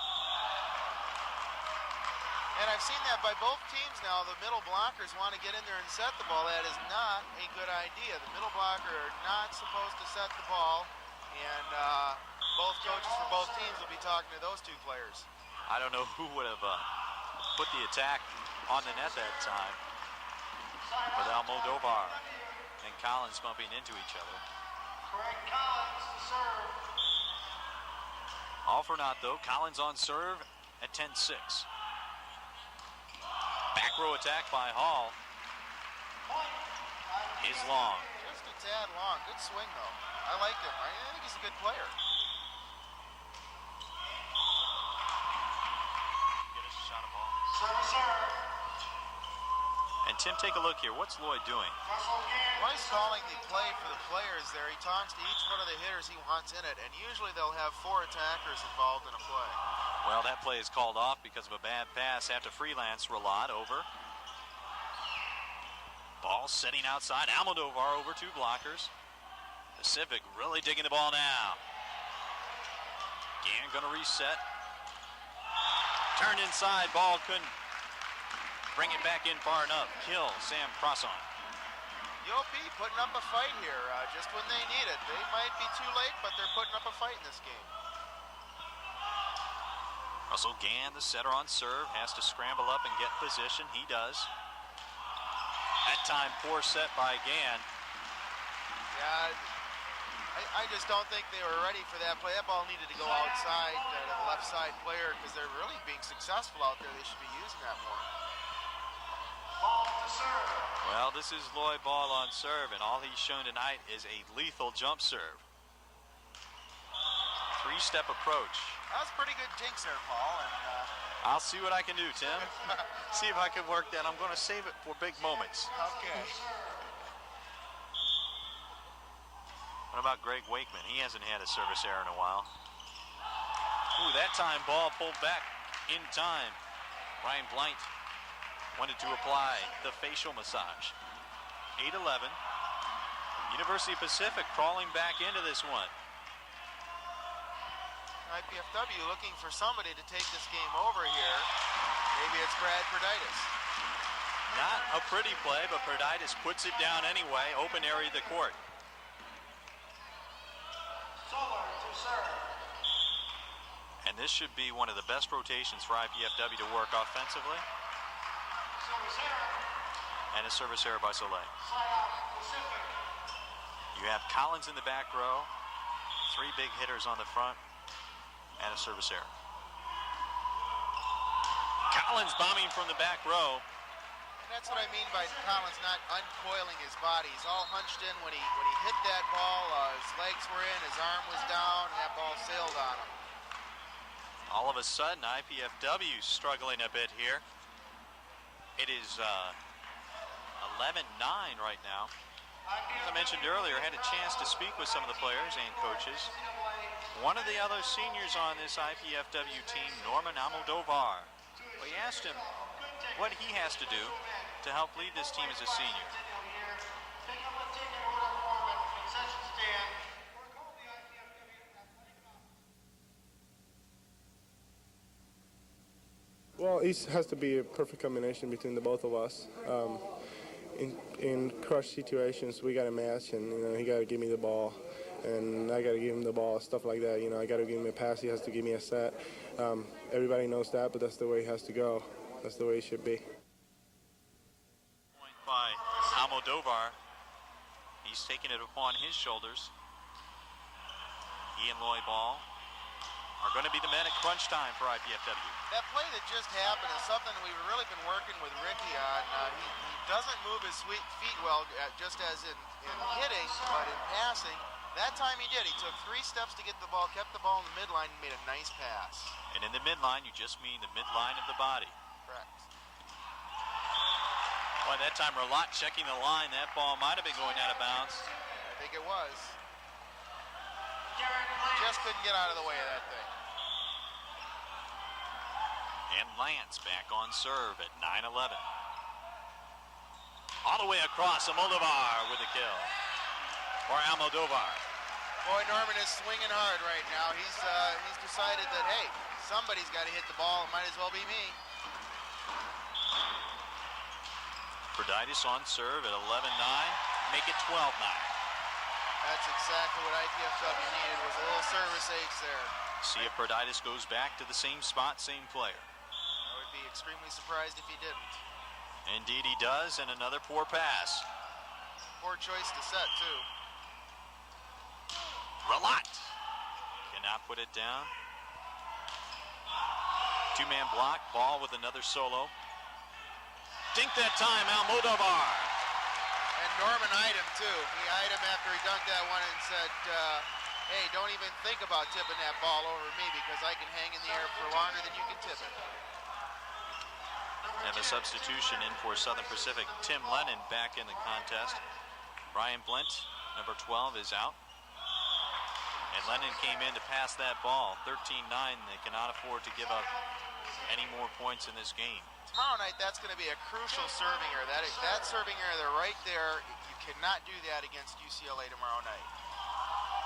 And I've seen that by both teams now. The middle blockers want to get in there and set the ball. That is not a good idea. The middle blocker are not supposed to set the ball. And both coaches for both teams will be talking to those two players. I don't know who would have put the attack on the net that time. With Almodovar and Collins bumping into each other. Craig Collins to serve. All for naught, though. Collins on serve at 10-6. Back row attack by Hall is long. Just a tad long. Good swing, though. I like him. I think he's a good player. Get a shot of ball. Serve. And Tim, take a look here. What's Lloyd doing? Lloyd's calling the play for the players there. He talks to each one of the hitters he wants in it, and usually they'll have 4 attackers involved in a play. Well, that play is called off because of a bad pass after freelance. Ralad over. Ball setting outside. Almodovar over 2 blockers. Pacific really digging the ball now. Gann going to reset. Turned inside. Ball couldn't bring it back in far enough. Kill Sam Crosson. UOP putting up a fight here just when they need it. They might be too late, but they're putting up a fight in this game. Russell Gann, the setter on serve, has to scramble up and get position. He does. That time, poor set by Gann. Yeah, I just don't think they were ready for that play. That ball needed to go outside to the left side player because they're really being successful out there. They should be using that more. Ball to serve. Well, this is Lloyd Ball on serve, and all he's shown tonight is a lethal jump serve. 3-step approach. That was pretty good tinks there, Paul. And I'll see what I can do, Tim. See if I can work that. I'm going to save it for big moments. Okay. What about Greg Wakeman? He hasn't had a service error in a while. Ooh, that time ball pulled back in time. Ryan Blynt wanted to apply the facial massage. 8-11. University Pacific crawling back into this one. IPFW looking for somebody to take this game over here. Maybe it's Brad Perditis. Not a pretty play, but Perditis puts it down anyway. Open area of the court. Solar to serve. And this should be one of the best rotations for IPFW to work offensively. Service error. And a service error by Soleil. Side out Pacific. You have Collins in the back row. 3 big hitters on the front. And a service error. Collins bombing from the back row. And that's what I mean by Collins not uncoiling his body. He's all hunched in when he hit that ball. His legs were in, his arm was down, and that ball sailed on him. All of a sudden, IPFW struggling a bit here. It is a 11-9 right now. As I mentioned earlier, I had a chance to speak with some of the players and coaches. One of the other seniors on this IPFW team, Norman Almodovar. We asked him what he has to do to help lead this team as a senior. Well, it has to be a perfect combination between the both of us. In crush situations, we got to match, and he got to give me the ball, and I got to give him the ball, stuff like that. I got to give him a pass, he has to give me a set. Everybody knows that, but that's the way it has to go. That's the way it should be. Point by Almodovar. He's taking it upon his shoulders. He and Volleyball are going to be the men at crunch time for IPFW. That play that just happened is something we've really been working with Ricky on. He doesn't move his feet well, just as in hitting, but in passing, that time he did. He took 3 steps to get the ball, kept the ball in the midline, and made a nice pass. And in the midline, you just mean the midline of the body. Correct. Boy, that time Relat checking the line. That ball might have been going out of bounds. I think it was. Just couldn't get out of the way of that thing. And Lance back on serve at 9-11. All the way across, Almodovar with a kill. Or Almodovar. Boy, Norman is swinging hard right now. He's decided that, hey, somebody's got to hit the ball. It might as well be me. Proditis on serve at 11-9. Make it 12-9. That's exactly what IPFW needed, was a little service ace there. See if Proditis goes back to the same spot, same player. I would be extremely surprised if he didn't. Indeed he does, and another poor pass. Poor choice to set, too. Relat cannot put it down. 2-man block, ball with another solo. Dink that time, Almodovar. And Norman eyed him, too. He eyed him after he dunked that one and said, hey, don't even think about tipping that ball over me because I can hang in the air for longer than you can tip it. And a substitution in for Southern Pacific. Tim Lennon back in the contest. Brian Blint, number 12, is out. And Lennon came in to pass that ball. 13-9. They cannot afford to give up any more points in this game. Tomorrow night, that's going to be a crucial serving error. That serving error, they're right there. You cannot do that against UCLA tomorrow night.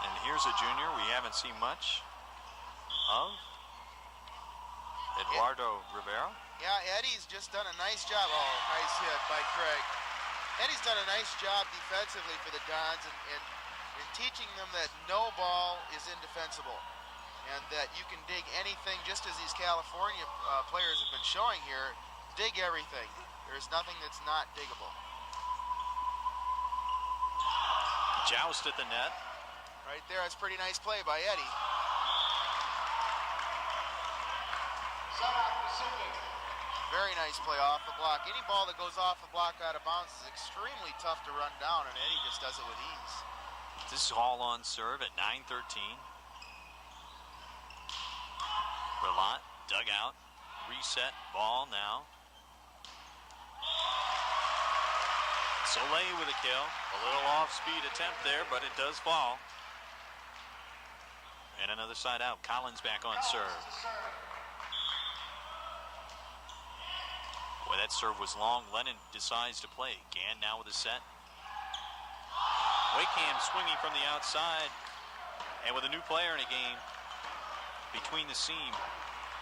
And here's a junior we haven't seen much of. Eduardo Rivera. Yeah, Eddie's just done a nice job. Oh, nice hit by Craig. Eddie's done a nice job defensively for the Dons and teaching them that no ball is indefensible. And that you can dig anything, just as these California players have been showing here. Dig everything. There's nothing that's not diggable. Joust at the net. Right there, that's a pretty nice play by Eddie. Very nice play off the block. Any ball that goes off the block out of bounds is extremely tough to run down, and Eddie just does it with ease. This is all on serve at 9-13. Relat, dug out, reset, ball now. Soleil with a kill. A little off-speed attempt there, but it does fall. And another side out. Collins back on serve. Boy, that serve was long. Lennon decides to play. Gann now with a set. Wakeham swinging from the outside. And with a new player in a game, between the seam.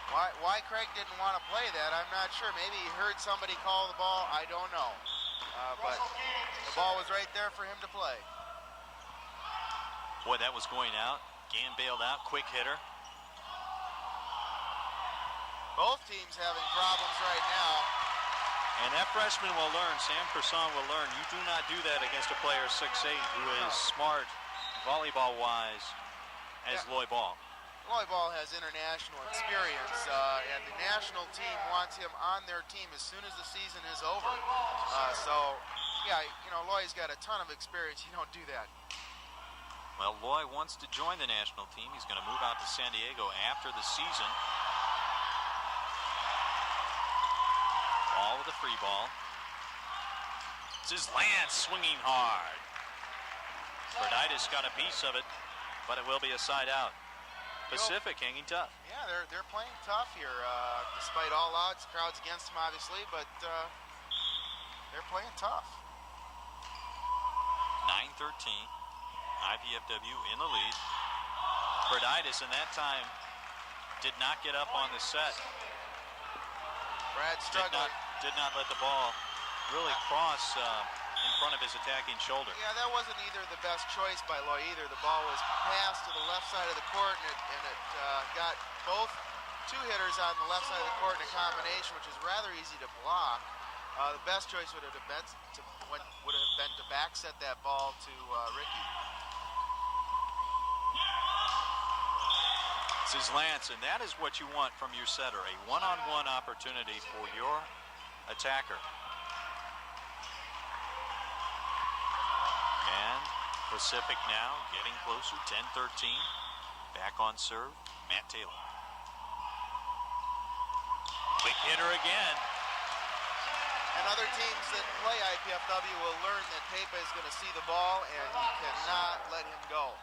Why Craig didn't want to play that, I'm not sure. Maybe he heard somebody call the ball. I don't know. But the ball was right there for him to play. Boy, that was going out. Gann bailed out. Quick hitter. Both teams having problems right now. And that freshman will learn, Sam Person will learn, you do not do that against a player 6'8", who is smart, volleyball-wise, as Loy Ball. Loy Ball has international experience, and the national team wants him on their team as soon as the season is over. So, yeah, Loy's got a ton of experience. You don't do that. Well, Loy wants to join the national team. He's going to move out to San Diego after the season. Ball with a free ball. This is Lance swinging hard. Bernitis got a piece of it, but it will be a side out. Pacific hanging tough. Yeah, they're playing tough here, despite all odds. Crowd's against them, obviously, but they're playing tough. 9-13. IPFW in the lead. Bernitis in that time did not get up on the set. Brad struggling. Did not let the ball really cross in front of his attacking shoulder. Yeah, that wasn't either the best choice by Loy either. The ball was passed to the left side of the court, and it got both two hitters on the left side of the court in a combination, which is rather easy to block. The best choice would have been to back set that ball to Ricky. This is Lance, and that is what you want from your setter, a one-on-one opportunity for your attacker. And Pacific now getting closer, 10-13. Back on serve, Matt Taylor. Quick hitter again. And other teams that play IPFW will learn that Pepe is going to see the ball, and you cannot let him go.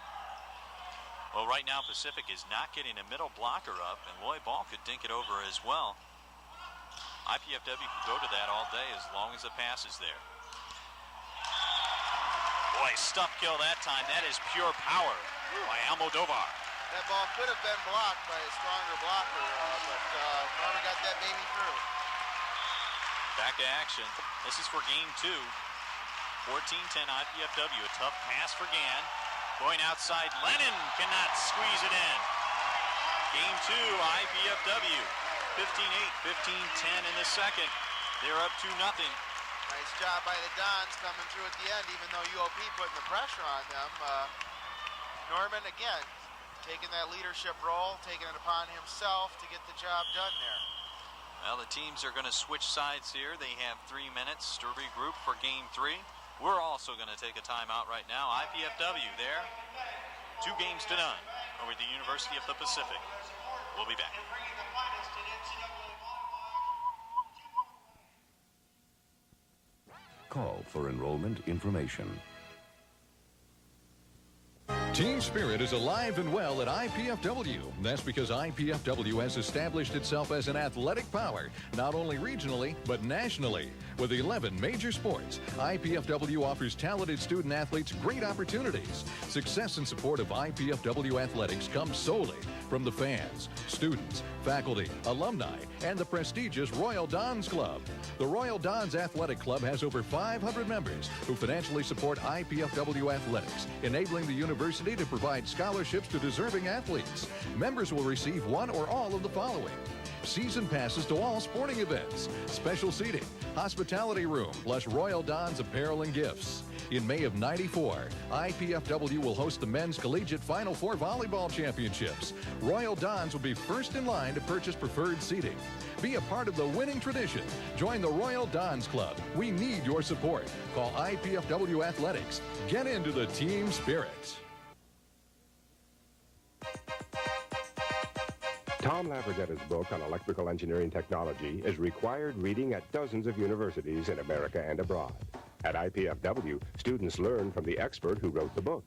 Well, right now Pacific is not getting a middle blocker up, and Loy Ball could dink it over as well. IPFW could go to that all day as long as the pass is there. Boy, stuff kill that time. That is pure power by Almodovar. That ball could have been blocked by a stronger blocker, but Norman got that baby through. Back to action. This is for game 2. 14-10 IPFW. A tough pass for Gann. Going outside, Lennon cannot squeeze it in. Game 2, IPFW. 15-8, 15-10 in the second. They're up 2-0. Nice job by the Dons coming through at the end, even though UOP putting the pressure on them. Norman, again, taking that leadership role, taking it upon himself to get the job done there. Well, the teams are going to switch sides here. They have 3 minutes to regroup for game 3. We're also going to take a timeout right now. IPFW there, 2-0 over the University of the Pacific. We'll be back. Call for enrollment information. Team spirit is alive and well at IPFW. That's because IPFW has established itself as an athletic power, not only regionally, but nationally. With 11 major sports, IPFW offers talented student athletes great opportunities. Success and support of IPFW athletics comes solely from the fans, students, faculty, alumni, and the prestigious Royal Dons Club. The Royal Dons Athletic Club has over 500 members who financially support IPFW athletics, enabling the university to provide scholarships to deserving athletes. Members will receive one or all of the following: season passes to all sporting events, special seating, hospitality room, plus Royal Dons apparel and gifts. In May of '94, IPFW will host the men's Collegiate Final Four Volleyball Championships. Royal Dons will be first in line to purchase preferred seating. Be a part of the winning tradition. Join the Royal Dons Club. We need your support. Call IPFW Athletics. Get into the team spirit. Tom Laverdetta's book on electrical engineering technology is required reading at dozens of universities in America and abroad. At IPFW, students learn from the expert who wrote the book.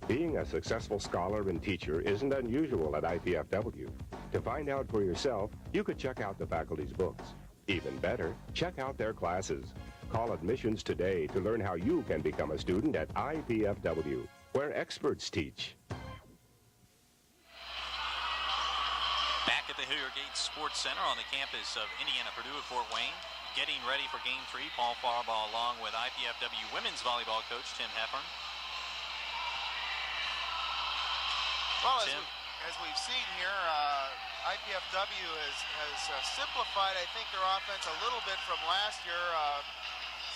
Being a successful scholar and teacher isn't unusual at IPFW. To find out for yourself, you could check out the faculty's books. Even better, check out their classes. Call admissions today to learn how you can become a student at IPFW, where experts teach. Back at the Hillier Gates Sports Center on the campus of Indiana Purdue at Fort Wayne, getting ready for game 3. Paul Farbaugh along with IPFW women's volleyball coach Tim Heffern. Well, as we've seen here, IPFW has simplified, I think, their offense a little bit from last year.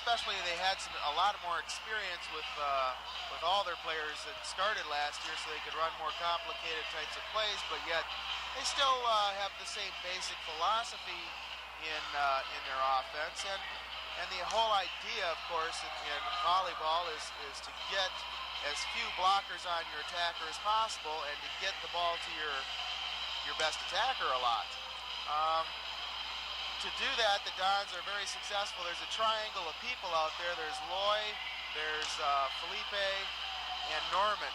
Especially they had a lot more experience with all their players that started last year, so they could run more complicated types of plays. But yet, they still have the same basic philosophy in their offense. And the whole idea, of course, in volleyball is to get as few blockers on your attacker as possible and to get the ball to your best attacker a lot. to do that, the Dons are very successful. There's a triangle of people out there. There's Loy, there's Felipe, and Norman.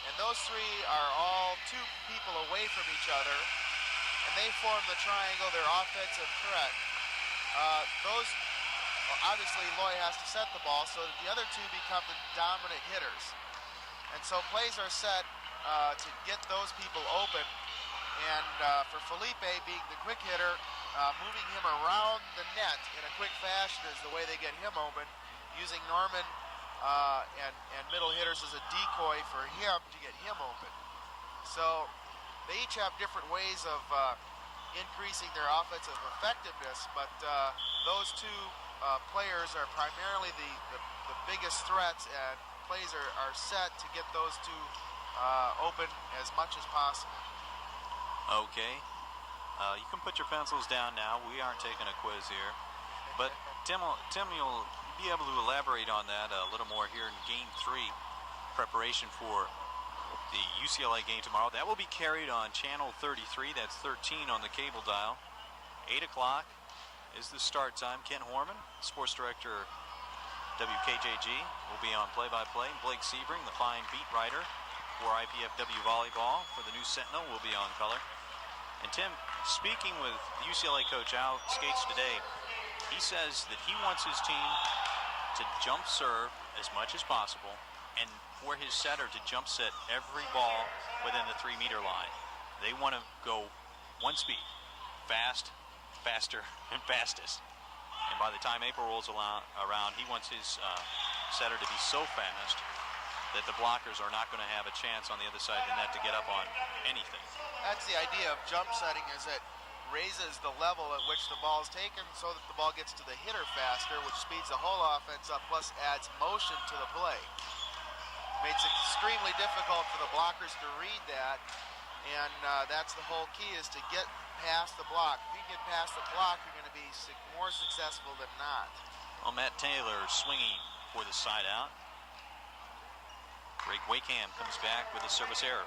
And those three are all 2 people away from each other, and they form the triangle, their offensive threat. Obviously, Loy has to set the ball so that the other 2 become the dominant hitters. And so plays are set to get those people open. And for Felipe being the quick hitter, moving him around the net in a quick fashion is the way they get him open, using Norman and middle hitters as a decoy for him to get him open. So they each have different ways of increasing their offensive effectiveness, but those 2 players are primarily the biggest threats, and plays are set to get those 2 open as much as possible. Okay. You can put your pencils down now. We aren't taking a quiz here. But Tim, you'll be able to elaborate on that a little more here in Game 3, preparation for the UCLA game tomorrow. That will be carried on Channel 33. That's 13 on the cable dial. 8 o'clock is the start time. Ken Horman, sports director, WKJG, will be on play-by-play. Blake Sebring, the fine beat writer for IPFW Volleyball for the News Sentinel, will be on color. And Tim, speaking with UCLA coach Al Skates today, he says that he wants his team to jump serve as much as possible and for his setter to jump set every ball within the 3-meter line. They want to go one speed, fast, faster, and fastest. And by the time April rolls around, he wants his setter to be so fast that the blockers are not going to have a chance on the other side of the net to get up on anything. That's the idea of jump setting, is it raises the level at which the ball is taken so that the ball gets to the hitter faster, which speeds the whole offense up, plus adds motion to the play. Makes it extremely difficult for the blockers to read that, and that's the whole key, is to get past the block. If you get past the block, you're going to be more successful than not. Well, Matt Taylor swinging for the side out. Greg Wakeham comes back with a service error.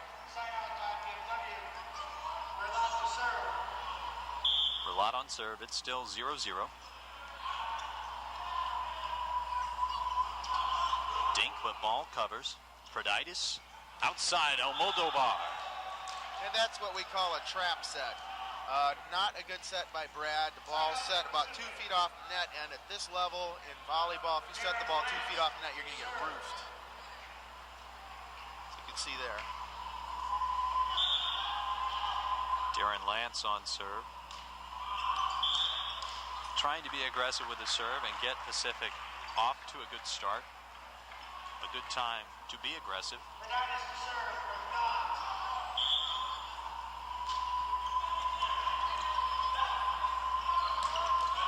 Relat on serve. It's still 0-0. Dink football covers. Proditis outside Almodovar. And that's what we call a trap set. Not a good set by Brad. The ball set about 2 feet off the net, and at this level in volleyball, if you set the ball 2 feet off the net, you're going to get roofed. As you can see there. Darren Lance on serve. Trying to be aggressive with the serve and get Pacific off to a good start. A good time to be aggressive.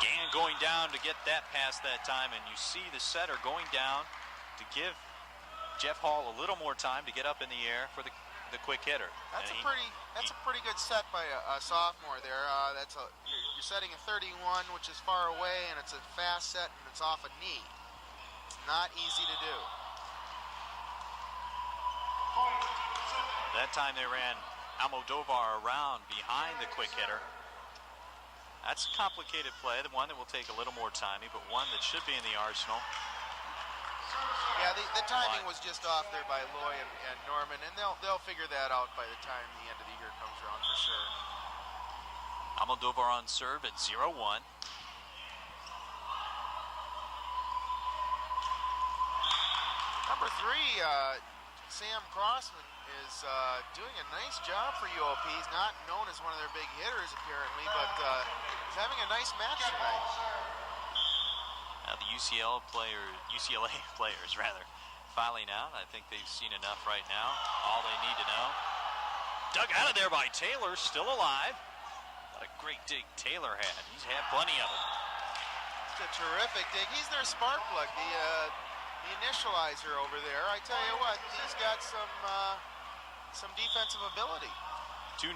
Gann going down to get that pass that time, and you see the setter going down to give Jeff Hall a little more time to get up in the air for the quick hitter. That's a pretty good set by a sophomore there. You're setting a 31, which is far away, and it's a fast set, and it's off a knee. It's not easy to do. That time they ran Almodovar around behind the quick hitter. That's a complicated play, the one that will take a little more timing, but one that should be in the arsenal. Yeah, the timing was just off there by Loy and Norman, and they'll figure that out by the time the end of the year comes around for sure. Almodovar on serve at 0-1. Number 3, Sam Crossman is doing a nice job for UOP. He's not known as one of their big hitters apparently, but he's having a nice match tonight. Now the UCLA players filing out. I think they've seen enough right now. All they need to know. Dug out of there by Taylor, still alive. What a great dig Taylor had. He's had plenty of it. It's a terrific dig. He's their spark plug, the initializer over there. I tell you what, he's got some defensive ability. 2-0,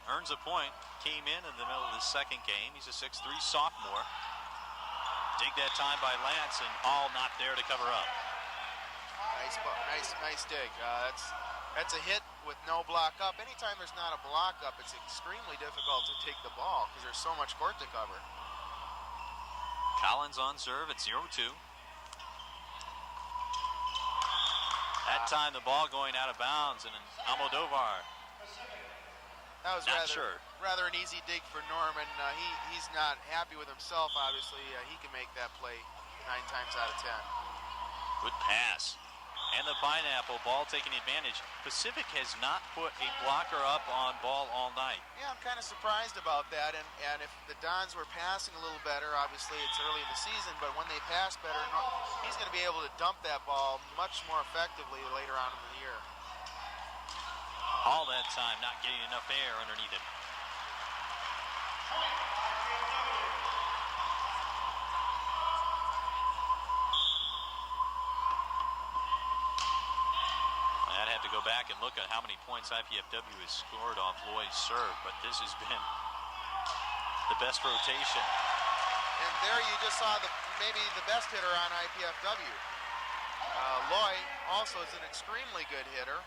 earns a point. Came in the middle of the second game. He's a 6'3 sophomore. Dig that time by Lance, and Hall not there to cover up. Nice dig. That's a hit with no block up. Anytime there's not a block up, it's extremely difficult to take the ball because there's so much court to cover. Collins on serve at 0-2. That time the ball going out of bounds, and Almodovar. That was rather an easy dig for Norman. He's not happy with himself, obviously. He can make that play 9 times out of 10. Good pass. And the Pineapple ball taking advantage. Pacific has not put a blocker up on ball all night. Yeah, I'm kind of surprised about that. And if the Dons were passing a little better, obviously it's early in the season, but when they pass better, he's going to be able to dump that ball much more effectively later on in the year. All that time not getting enough air underneath him. I'd have to go back and look at how many points IPFW has scored off Loy's serve, but this has been the best rotation. And there you just saw maybe the best hitter on IPFW. Loy also is an extremely good hitter,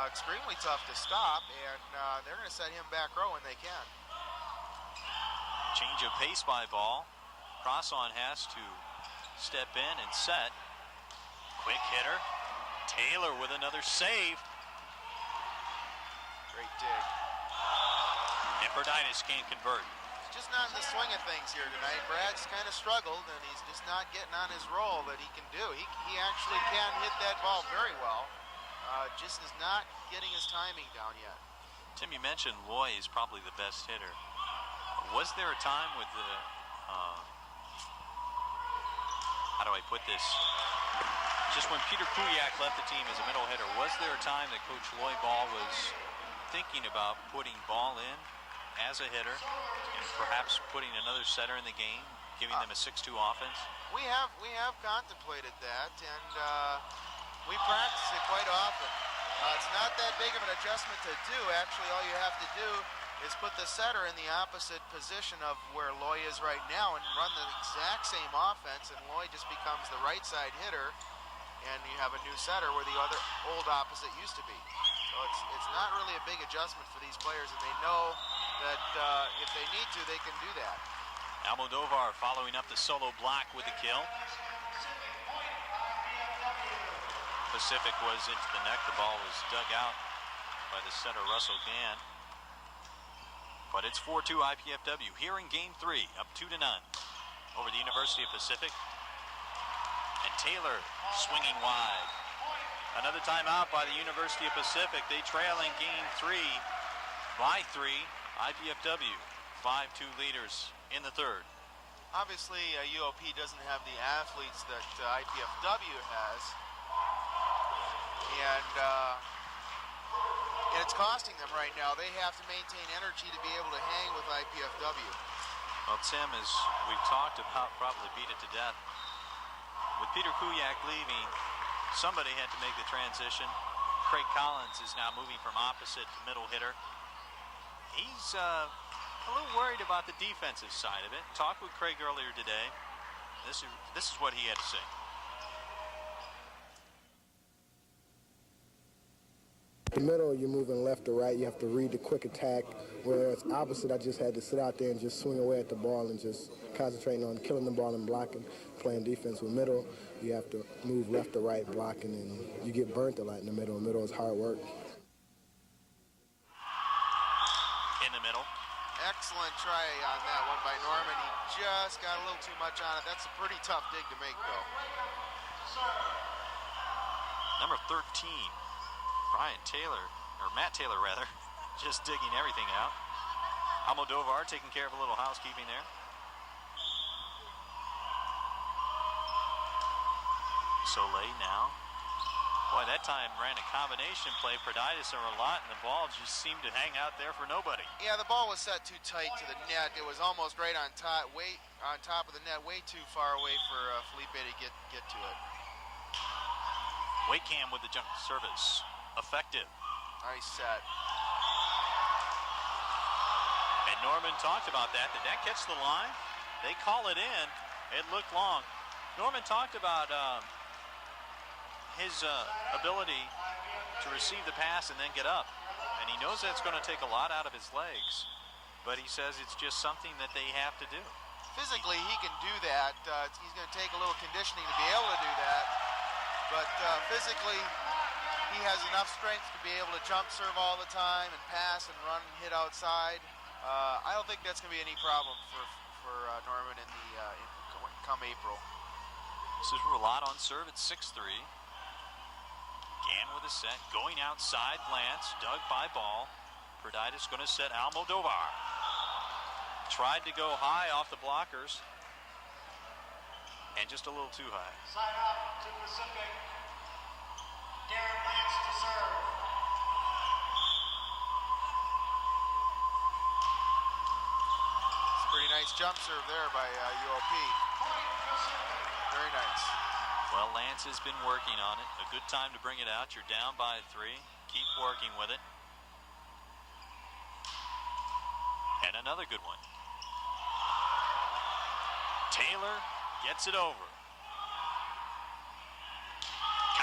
extremely tough to stop, and they're going to set him back row when they can. Change of pace by ball. Crosson has to step in and set. Quick hitter. Taylor with another save. Great dig. And Berditis can't convert. He's just not in the swing of things here tonight. Brad's kind of struggled, and he's just not getting on his roll that he can do. He actually can hit that ball very well. Just is not getting his timing down yet. Tim, you mentioned Loy is probably the best hitter. Was there a time with the, how do I put this? Just when Peter Kuyak left the team as a middle hitter, was there a time that Coach Loy Ball was thinking about putting Ball in as a hitter and perhaps putting another setter in the game, giving them a 6-2 offense? We have contemplated that, and we practice it quite often. It's not that big of an adjustment to do. Actually, all you have to do is put the setter in the opposite position of where Loy is right now and run the exact same offense, and Loy just becomes the right side hitter, and you have a new setter where the other old opposite used to be. So it's not really a big adjustment for these players, and they know that if they need to, they can do that. Almodovar following up the solo block with the kill. Pacific was into the net. The ball was dug out by the setter, Russell Gann. But it's 4-2 IPFW here in Game 3, up 2-0 over the University of Pacific. And Taylor swinging wide. Another timeout by the University of Pacific. They trail in Game 3 by 3. IPFW 5-2 leaders in the third. Obviously, UOP doesn't have the athletes that IPFW has. And it's costing them right now. They have to maintain energy to be able to hang with IPFW. Well, Tim, as we've talked about, probably beat it to death. With Peter Kuyak leaving, somebody had to make the transition. Craig Collins is now moving from opposite to middle hitter. He's a little worried about the defensive side of it. Talked with Craig earlier today. This is what he had to say. The middle, you're moving left to right. You have to read the quick attack. Whereas opposite, I just had to sit out there and just swing away at the ball and just concentrating on killing the ball and blocking, playing defense. With middle, you have to move left to right, blocking, and you get burnt a lot in the middle. Middle is hard work. In the middle. Excellent try on that one by Norman. He just got a little too much on it. That's a pretty tough dig to make, though. Number 13. Matt Taylor rather, just digging everything out. Almodovar taking care of a little housekeeping there. Soleil now. Boy, that time ran a combination play. Berditis and Rolot, and the ball just seemed to hang out there for nobody. Yeah, the ball was set too tight to the net. It was almost right on top, way on top of the net, way too far away for Felipe to get to it. Wakeham with the jump service. Effective. Nice set. And Norman talked about that. Did that catch the line? They call it in. It looked long. Norman talked about his ability to receive the pass and then get up. And he knows that's going to take a lot out of his legs. But he says it's just something that they have to do. physically he can do that. He's going to take a little conditioning to be able to do that. But physically, he has enough strength to be able to jump serve all the time and pass and run and hit outside. I don't think that's going to be any problem for Norman in come April. This is Roulat on serve at 6-3. Gann with a set, going outside, Lance, dug by ball. Perditis going to set Almodovar. Tried to go high off the blockers, and just a little too high. Side up to Pacific. Darren Lance to serve. It's a pretty nice jump serve there by UOP. Very nice. Well, Lance has been working on it. A good time to bring it out. You're down by 3. Keep working with it. And another good one. Taylor gets it over.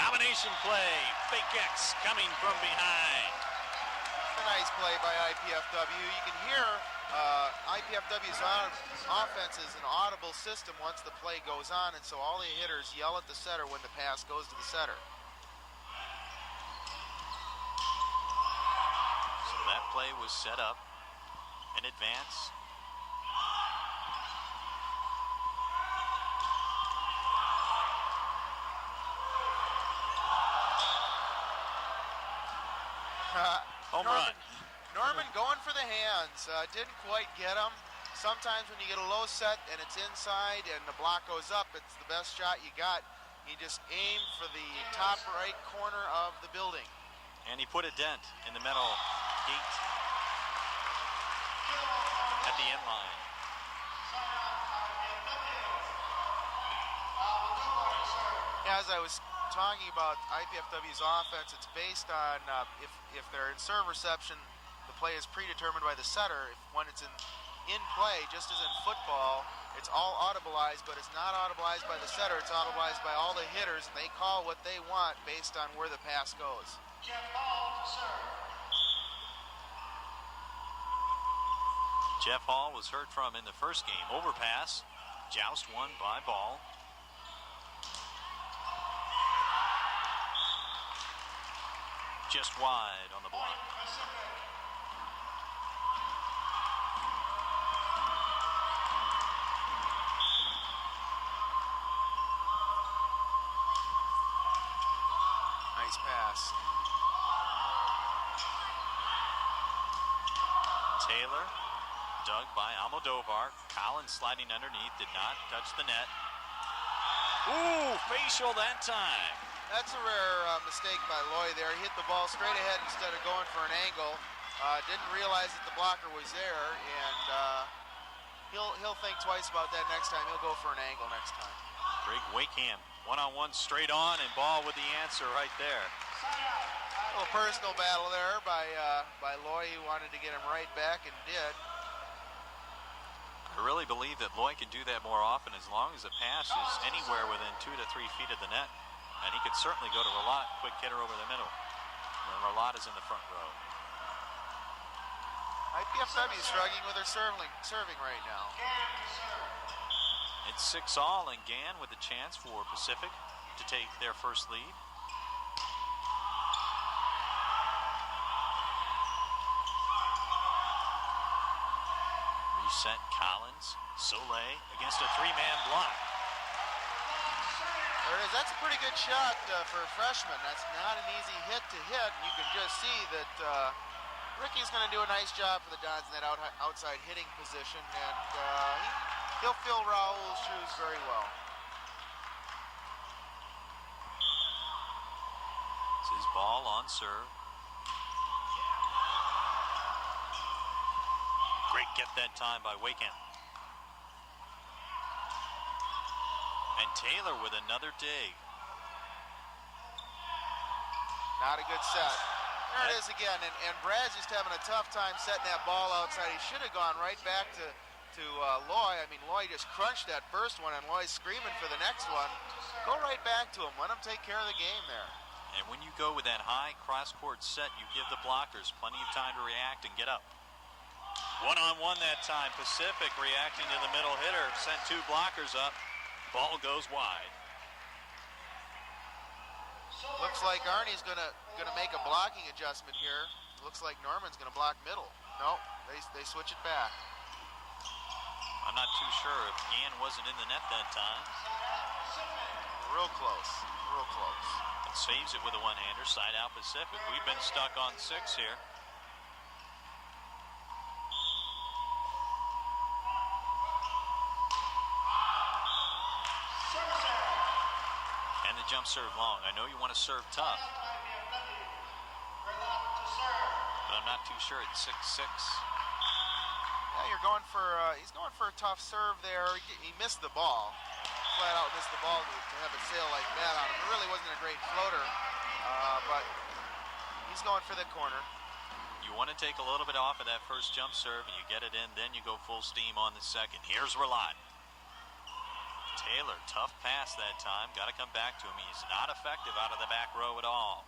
Combination play. Fake X coming from behind. A nice play by IPFW. You can hear IPFW's offense is an audible system once the play goes on, and so all the hitters yell at the setter when the pass goes to the setter. So that play was set up in advance. Home run. Norman going for the hands. Didn't quite get him. Sometimes when you get a low set and it's inside and the block goes up, it's the best shot you got. He just aimed for the top right corner of the building. And he put a dent in the metal gate at the end line. As I was talking about IPFW's offense, it's based on if they're in serve reception, the play is predetermined by the setter. When it's in play, just as in football, it's all audibleized, but it's not audibleized by the setter. It's audibleized by all the hitters, and they call what they want based on where the pass goes. Jeff Hall to serve. Jeff Hall was heard from in the first game. Overpass. Joust won by ball. Just wide on the block. Nice pass. Taylor, dug by Almodovar. Collins sliding underneath, did not touch the net. Ooh, facial that time. That's a rare mistake by Loy there. He hit the ball straight ahead instead of going for an angle. Didn't realize that the blocker was there, and he'll think twice about that next time. He'll go for an angle next time. Greg Wakeham, one-on-one straight on, and ball with the answer right there. A little personal battle there by Loy. He wanted to get him right back and did. I really believe that Loy can do that more often as long as the pass is anywhere within 2 to 3 feet of the net. And he could certainly go to Roulat, quick hitter over the middle. And Roulat is in the front row. IPFW is struggling with their serving right now. It's 6-all, and Gann with a chance for Pacific to take their first lead. Reset Collins, Soleil against a 3-man block. There it is. That's a pretty good shot for a freshman. That's not an easy hit to hit. You can just see that Ricky's going to do a nice job for the Dons in that outside hitting position, and he'll fill Raul's shoes very well. It's his ball on serve. Great get that time by Wakeham. And Taylor with another dig. Not a good set. There it is again, and Brad's just having a tough time setting that ball outside. He should have gone right back to Loy. I mean, Loy just crunched that first one, and Loy's screaming for the next one. Go right back to him. Let him take care of the game there. And when you go with that high cross-court set, you give the blockers plenty of time to react and get up. One-on-one that time. Pacific reacting to the middle hitter. Sent 2 blockers up. Ball goes wide. Looks like Arnie's gonna make a blocking adjustment here. Looks like Norman's gonna block middle. No, they switch it back. I'm not too sure if Gann wasn't in the net that time. Real close, real close. And saves it with a one-hander, side out Pacific. We've been stuck on 6 here. And the jump serve long. I know you want to serve tough, but I'm not too sure it's 6-6. Yeah, you're going for, he's going for a tough serve there. He missed the ball. Flat out missed the ball to have it sail like that on him. It really wasn't a great floater, but he's going for the corner. You want to take a little bit off of that first jump serve and you get it in, then you go full steam on the second. Here's Relat. Taylor, tough pass that time. Got to come back to him. He's not effective out of the back row at all.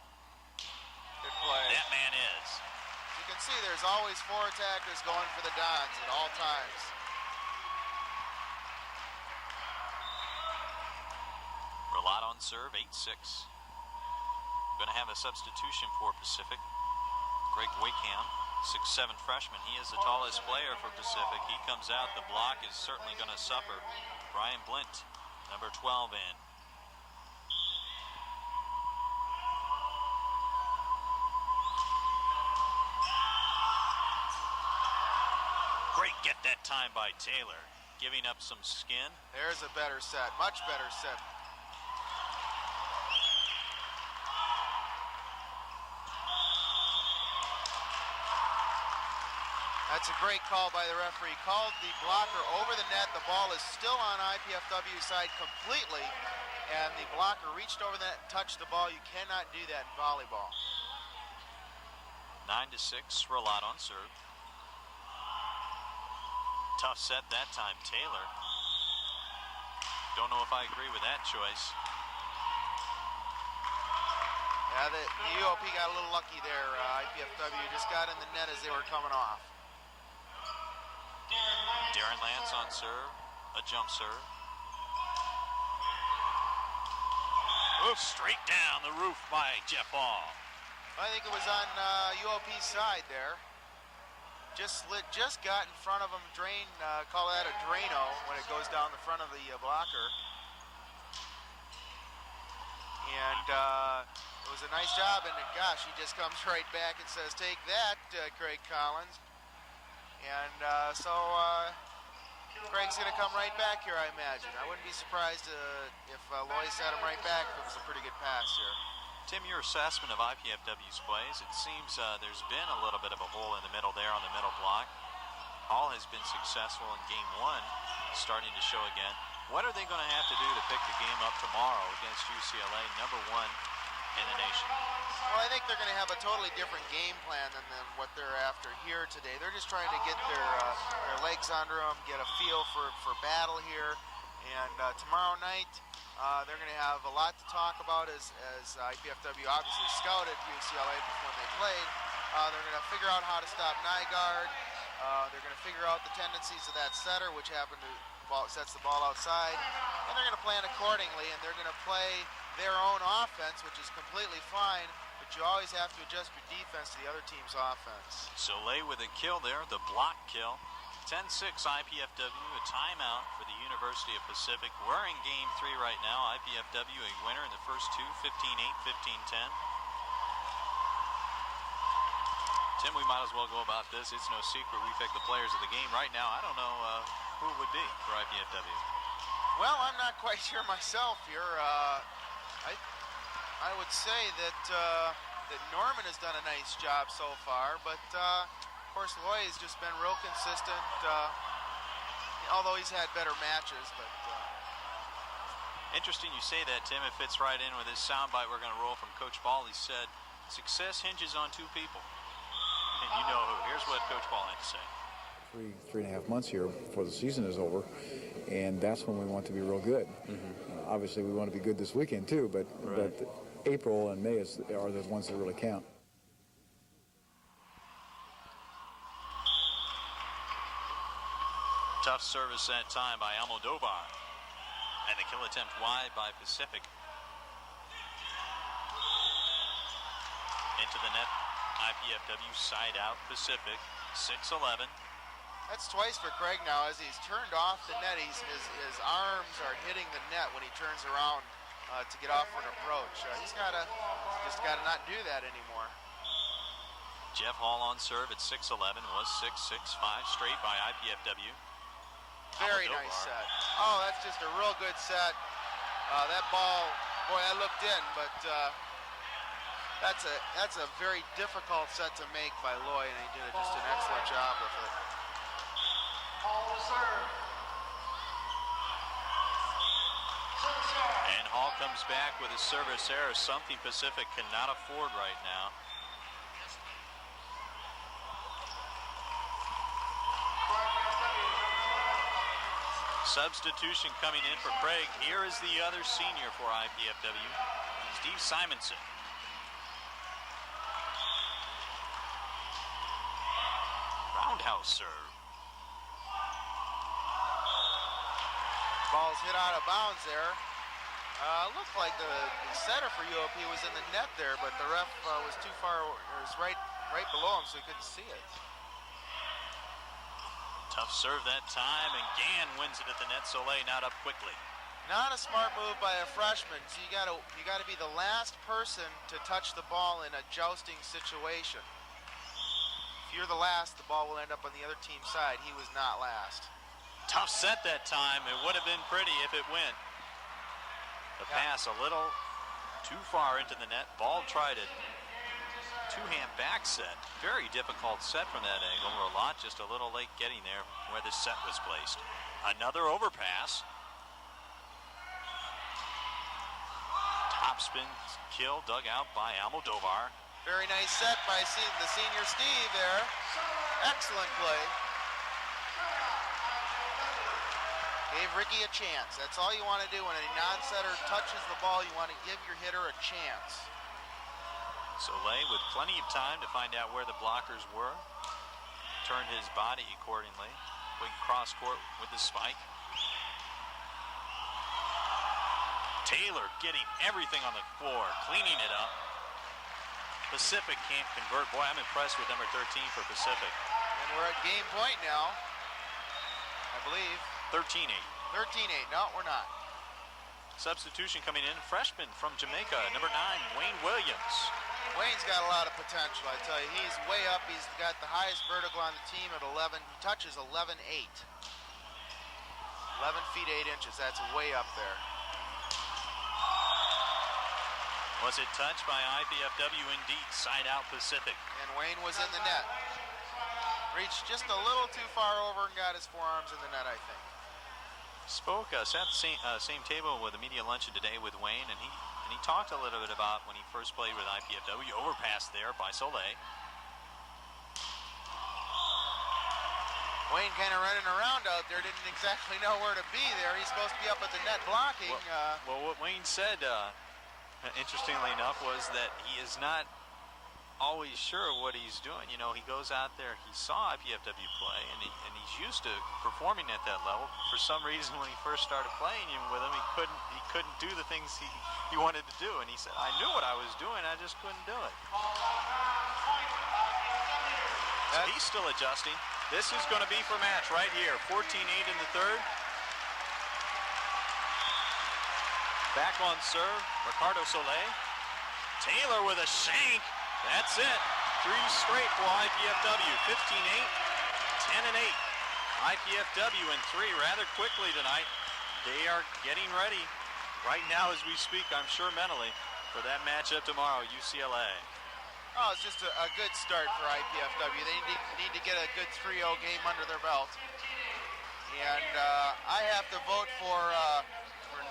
Good play. That man is. You can see there's always 4 attackers going for the Dons at all times. Relat on serve, 8-6. Going to have a substitution for Pacific. Greg Wakeham, 6'7" freshman. He is the tallest player for Pacific. He comes out. The block is certainly going to suffer. Brian Blint, number 12 in. Great get that time by Taylor. Giving up some skin. There's a better set, much better set. That's a great call by the referee. Called the blocker over the net. The ball is still on IPFW side completely, and the blocker reached over the net and touched the ball. You cannot do that in volleyball. 9-6, Relat on serve. Tough set that time, Taylor. Don't know if I agree with that choice. Yeah, the UOP got a little lucky there. IPFW just got in the net as they were coming off. Darren Lance on serve, a jump serve. Oof, straight down the roof by Jeff Hall. I think it was on UOP's side there. Just got in front of him, call that a Drano when it goes down the front of the blocker. And it was a nice job, and gosh, he just comes right back and says, "Take that, Craig Collins." And so Craig's going to come right back here, I imagine. I wouldn't be surprised if Loy set him right back. It was a pretty good pass here. Tim, your assessment of IPFW's plays, it seems there's been a little bit of a hole in the middle there on the middle block. Hall has been successful in game 1, starting to show again. What are they going to have to do to pick the game up tomorrow against UCLA, number 1 in the nation? Well, I think they're going to have a totally different game plan than what they're after here today. They're just trying to get their legs under them, get a feel for battle here. And tomorrow night, they're going to have a lot to talk about as IPFW obviously scouted UCLA when they played. They're going to figure out how to stop Nygaard. They're going to figure out the tendencies of that setter, which sets the ball outside. And they're going to plan accordingly, and they're going to play their own offense, which is completely fine, but you always have to adjust your defense to the other team's offense. Soleil with a kill there, the block kill. 10-6 IPFW, a timeout for the University of Pacific. We're in game 3 right now. IPFW a winner in the first 2, 15-8, 15-10. Tim, we might as well go about this. It's no secret we picked the players of the game. Right now, I don't know who it would be for IPFW. Well, I'm not quite sure myself here. I would say that Norman has done a nice job so far, but of course Loy has just been real consistent, although he's had better matches. But interesting you say that, Tim. It fits right in with his soundbite we're going to roll from Coach Ball. He said, "Success hinges on 2 people." And you know who. Here's what Coach Ball had to say. 3.5 months here before the season is over, and that's when we want to be real good. Obviously, we want to be good this weekend too, but April and May are the ones that really count. Tough service that time by Almodovar. And the kill attempt wide by Pacific. Into the net, IPFW side out Pacific, 6-11. That's twice for Craig now. As he's turned off the net, his arms are hitting the net when he turns around to get off for an approach. He's just gotta not do that anymore. Jeff Hall on serve at 6-11, was 6-6-5 straight by IPFW. Very nice set. Oh, that's just a real good set. That ball, boy, I looked in, but that's a very difficult set to make by Loy, and he did just an excellent job with it. And Hall comes back with a service error, something Pacific cannot afford right now. Substitution coming in for Craig. Here is the other senior for IPFW, Steve Simonson. Roundhouse serve. Ball's hit out of bounds there. Looked like the setter for UOP was in the net there, but the ref was too far, was right below him, so he couldn't see it. Tough serve that time, and Gann wins it at the net. Soleil not up quickly. Not a smart move by a freshman. So you gotta be the last person to touch the ball in a jousting situation. If you're the last, the ball will end up on the other team's side. He was not last. Tough set that time. It would have been pretty if it went. The pass a little too far into the net. Ball tried it. Two-hand back set. Very difficult set from that angle. Roulot just a little late getting there where the set was placed. Another overpass. Topspin kill dug out by Almodovar. Very nice set by the senior Steve there. Excellent play. Gave Ricky a chance. That's all you want to do when a non-setter touches the ball. You want to give your hitter a chance. Soleil with plenty of time to find out where the blockers were. Turned his body accordingly. Quick cross court with the spike. Taylor getting everything on the floor, cleaning it up. Pacific can't convert. Boy, I'm impressed with number 13 for Pacific. And we're at game point now, I believe. 13-8. 13-8. No, we're not. Substitution coming in. Freshman from Jamaica, number 9, Wayne Williams. Wayne's got a lot of potential, I tell you. He's way up. He's got the highest vertical on the team at 11. He touches 11-8. 11 feet 8 inches. That's way up there. Was it touched by IPFW? Indeed. Side out Pacific. And Wayne was in the net. Reached just a little too far over and got his forearms in the net, I think. Sat at the same table with the media luncheon today with Wayne, and he talked a little bit about when he first played with IPFW. Overpass there by Soleil. Wayne kind of running around out there, didn't exactly know where to be there. He's supposed to be up at the net blocking. Well, what Wayne said, interestingly enough, was that he is not always sure what he's doing. You know, he goes out there, he saw IPFW play, and he's used to performing at that level. For some reason, when he first started playing with him, he couldn't do the things he wanted to do. And he said, I knew what I was doing, I just couldn't do it. So he's still adjusting. This is going to be for match right here. 14-8 in the third. Back on serve, Ricardo Soleil. Taylor with a shank. That's it. 3 straight for IPFW. 15-8, 10-8. IPFW in 3 rather quickly tonight. They are getting ready right now as we speak, I'm sure mentally, for that matchup tomorrow, UCLA. Oh, it's just a good start for IPFW. They need to get a good 3-0 game under their belt. And I have to vote for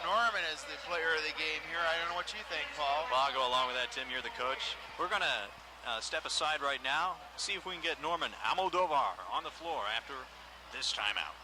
Norman as the player of the game here. I don't know what you think, Paul. Well, I'll go along with that, Tim. You're the coach. We're going to step aside right now, see if we can get Norman Almodovar on the floor after this timeout.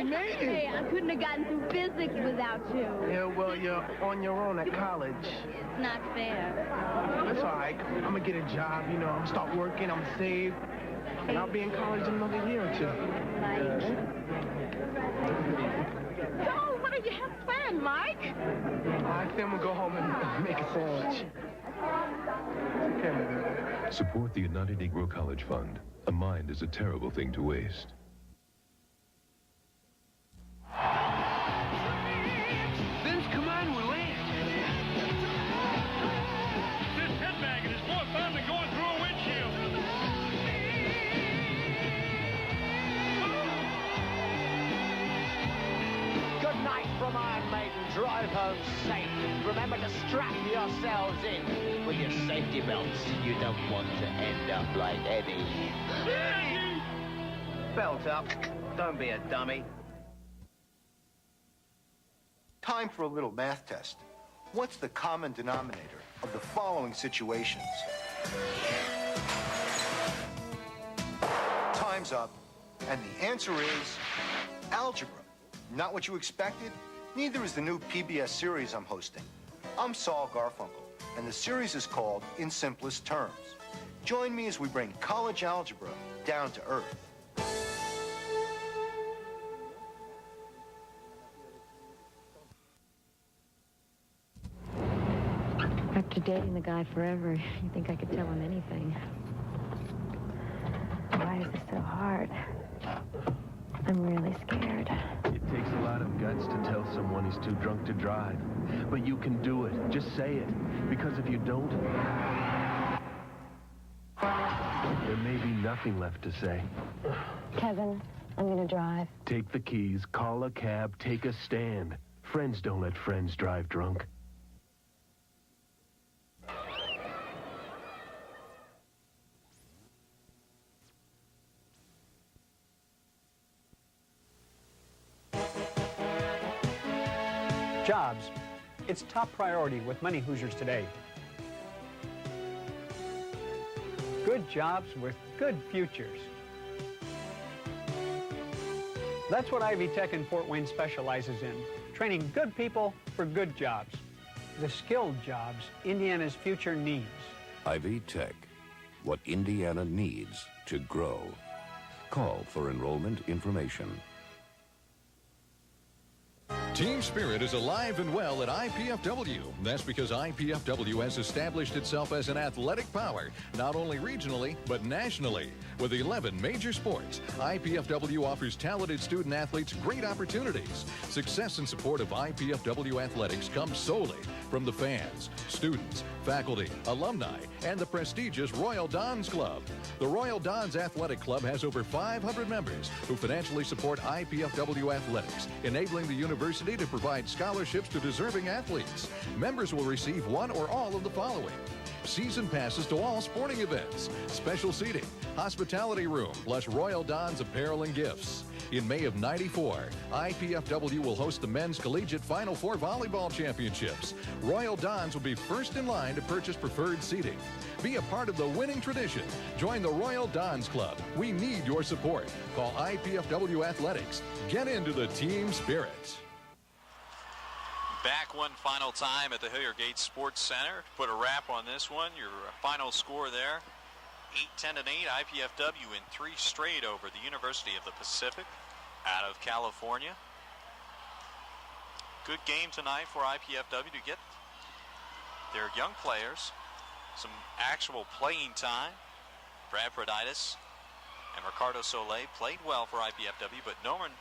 we made it. Hey, I couldn't have gotten through physics without you. Yeah, well, you're on your own at college. It's not fair. That's all right. I'm going to get a job, you know. I'm going to start working. I'm going to save. And I'll be in college in another year or two. Mike. So, what do you have planned, Mike? I think I'm going to go home and make a sandwich. Okay. Support the United Negro College Fund. A mind is a terrible thing to waste. Vince, come on, we're late. This headbanging is more fun than going through a windshield. Good night from Iron Maiden. Drive home safe. Remember to strap yourselves in with your safety belts. You don't want to end up like Eddie. Belt up. Don't be a dummy. Time for a little math test. What's the common denominator of the following situations? Time's up, and the answer is algebra. Not what you expected? Neither is the new PBS series I'm hosting. I'm Saul Garfunkel, and the series is called In Simplest Terms. Join me as we bring college algebra down to earth. After dating the guy forever, you think I could tell him anything. Why is this so hard? I'm really scared. It takes a lot of guts to tell someone he's too drunk to drive. But you can do it. Just say it. Because if you don't, there may be nothing left to say. Kevin, I'm gonna drive. Take the keys, call a cab, take a stand. Friends don't let friends drive drunk. Jobs. It's top priority with many Hoosiers today. Good jobs with good futures. That's what Ivy Tech in Fort Wayne specializes in, training good people for good jobs. The skilled jobs Indiana's future needs. Ivy Tech, what Indiana needs to grow. Call for enrollment information. Team spirit is alive and well at IPFW. That's because IPFW has established itself as an athletic power, not only regionally, but nationally. With 11 major sports, IPFW offers talented student athletes great opportunities. Success and support of IPFW athletics comes solely from the fans, students, faculty, alumni, and the prestigious Royal Dons Club. The Royal Dons Athletic Club has over 500 members who financially support IPFW athletics, enabling the university to provide scholarships to deserving athletes. Members will receive one or all of the following: season passes to all sporting events, special seating, hospitality room, plus Royal Dons apparel and gifts. In May of '94, IPFW will host the men's Collegiate Final Four Volleyball Championships. Royal Dons will be first in line to purchase preferred seating. Be a part of the winning tradition. Join the Royal Dons Club. We need your support. Call IPFW Athletics. Get into the team spirit. Back one final time at the Hillier Gates Sports Center. Put a wrap on this one. Your final score there, 8-10-8, IPFW in 3 straight over the University of the Pacific out of California. Good game tonight for IPFW to get their young players some actual playing time. Brad Proditis and Ricardo Soleil played well for IPFW, but Norman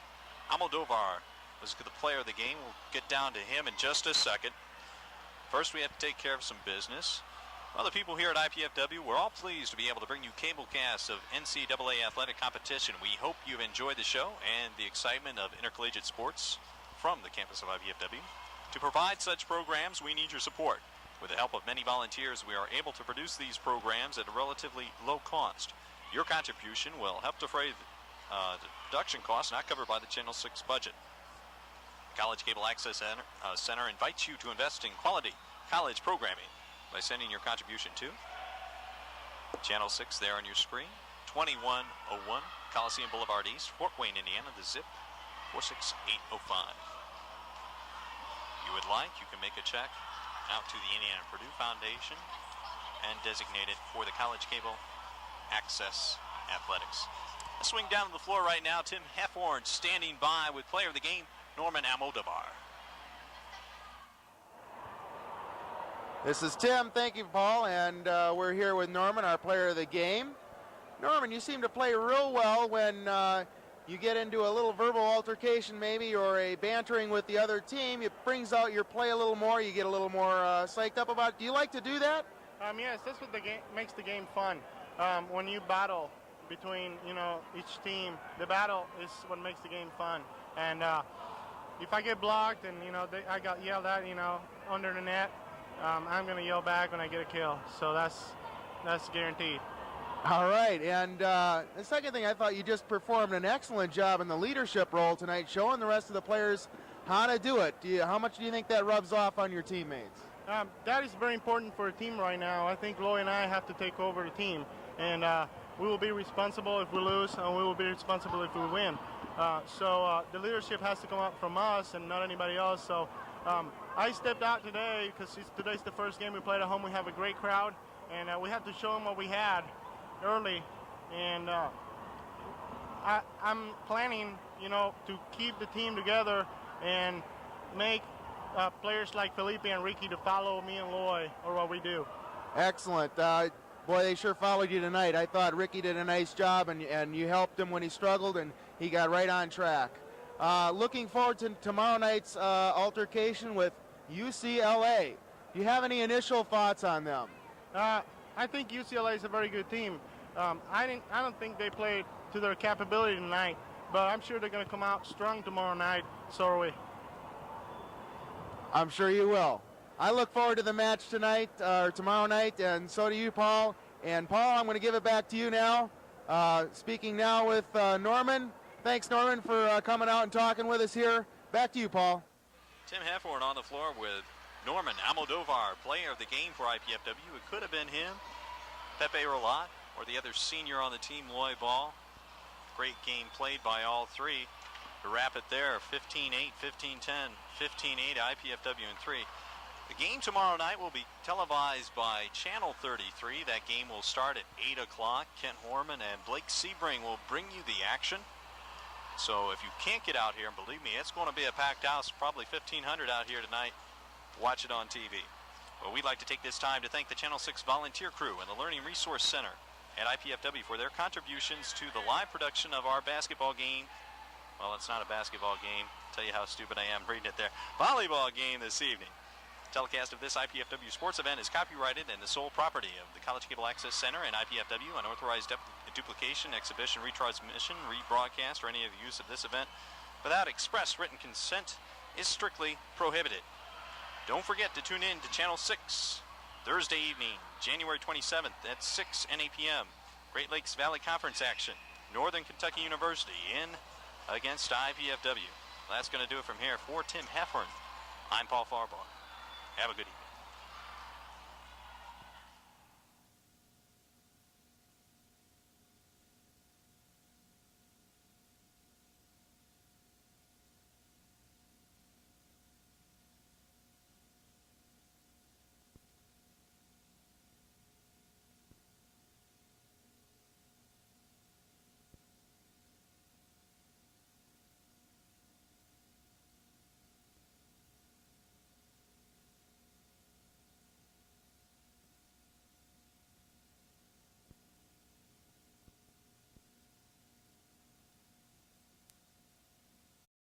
Almodovar was the player of the game. We'll get down to him in just a second. First, we have to take care of some business. Well, the people here at IPFW, we're all pleased to be able to bring you cable casts of NCAA athletic competition. We hope you've enjoyed the show and the excitement of intercollegiate sports from the campus of IPFW. To provide such programs, we need your support. With the help of many volunteers, we are able to produce these programs at a relatively low cost. Your contribution will help defray the production costs not covered by the Channel 6 budget. College Cable Access Center invites you to invest in quality college programming by sending your contribution to Channel 6 there on your screen, 2101 Coliseum Boulevard East, Fort Wayne, Indiana. The zip 46805. You would like, you can make a check out to the Indiana Purdue Foundation and designate it for the College Cable Access Athletics. Let's swing down to the floor right now. Tim Heffhorn standing by with player of the game, Norman Almodovar. This is Tim. Thank you, Paul. And we're here with Norman, our player of the game. Norman, you seem to play real well when you get into a little verbal altercation maybe, or a bantering with the other team. It brings out your play a little more. You get a little more psyched up about it. Do you like to do that? Yes, that's what makes the game fun. When you battle between, each team, the battle is what makes the game fun. And if I get blocked and, I got yelled at, under the net, I'm going to yell back when I get a kill. So that's guaranteed. All right, and the second thing, I thought you just performed an excellent job in the leadership role tonight, showing the rest of the players how to do it. How much do you think that rubs off on your teammates? That is very important for a team right now. I think Loy and I have to take over the team, and we will be responsible if we lose, and we will be responsible if we win. So the leadership has to come up from us and not anybody else. So I stepped out today because today's the first game we played at home. We have a great crowd, and we had to show them what we had early, and I'm planning, to keep the team together and make players like Felipe and Ricky to follow me and Loy or what we do. Excellent. Boy, they sure followed you tonight. I thought Ricky did a nice job, and you helped him when he struggled, and he got right on track. Looking forward to tomorrow night's altercation with UCLA. Do you have any initial thoughts on them? I think UCLA is a very good team. I don't think they played to their capability tonight, but I'm sure they're going to come out strong tomorrow night. So are we. I'm sure you will. I look forward to the match tonight, or tomorrow night, and so do you, Paul. And Paul, I'm going to give it back to you now. Speaking now with Norman. Thanks, Norman, for coming out and talking with us here. Back to you, Paul. Tim Heffhorn on the floor with Norman Almodovar, player of the game for IPFW. It could have been him, Pepe Rolat, or the other senior on the team, Loy Ball. Great game played by all three. To wrap it there, 15-8, 15-10, 15-8, IPFW in 3. The game tomorrow night will be televised by Channel 33. That game will start at 8 o'clock. Kent Horman and Blake Sebring will bring you the action. So if you can't get out here, and believe me, it's going to be a packed house, probably 1,500 out here tonight. Watch it on TV. Well, we'd like to take this time to thank the Channel 6 volunteer crew and the Learning Resource Center at IPFW for their contributions to the live production of our basketball game. Well, it's not a basketball game. I'll tell you how stupid I am reading it there. Volleyball game this evening. Telecast of this IPFW sports event is copyrighted and the sole property of the College Cable Access Center and IPFW. Unauthorized duplication, exhibition, retransmission, rebroadcast, or any of the use of this event without express written consent is strictly prohibited. Don't forget to tune in to Channel 6 Thursday evening, January 27th at 6 and 8 p.m. Great Lakes Valley Conference action. Northern Kentucky University in against IPFW. That's going to do it from here. For Tim Heffhorn, I'm Paul Farbar. Have a good evening.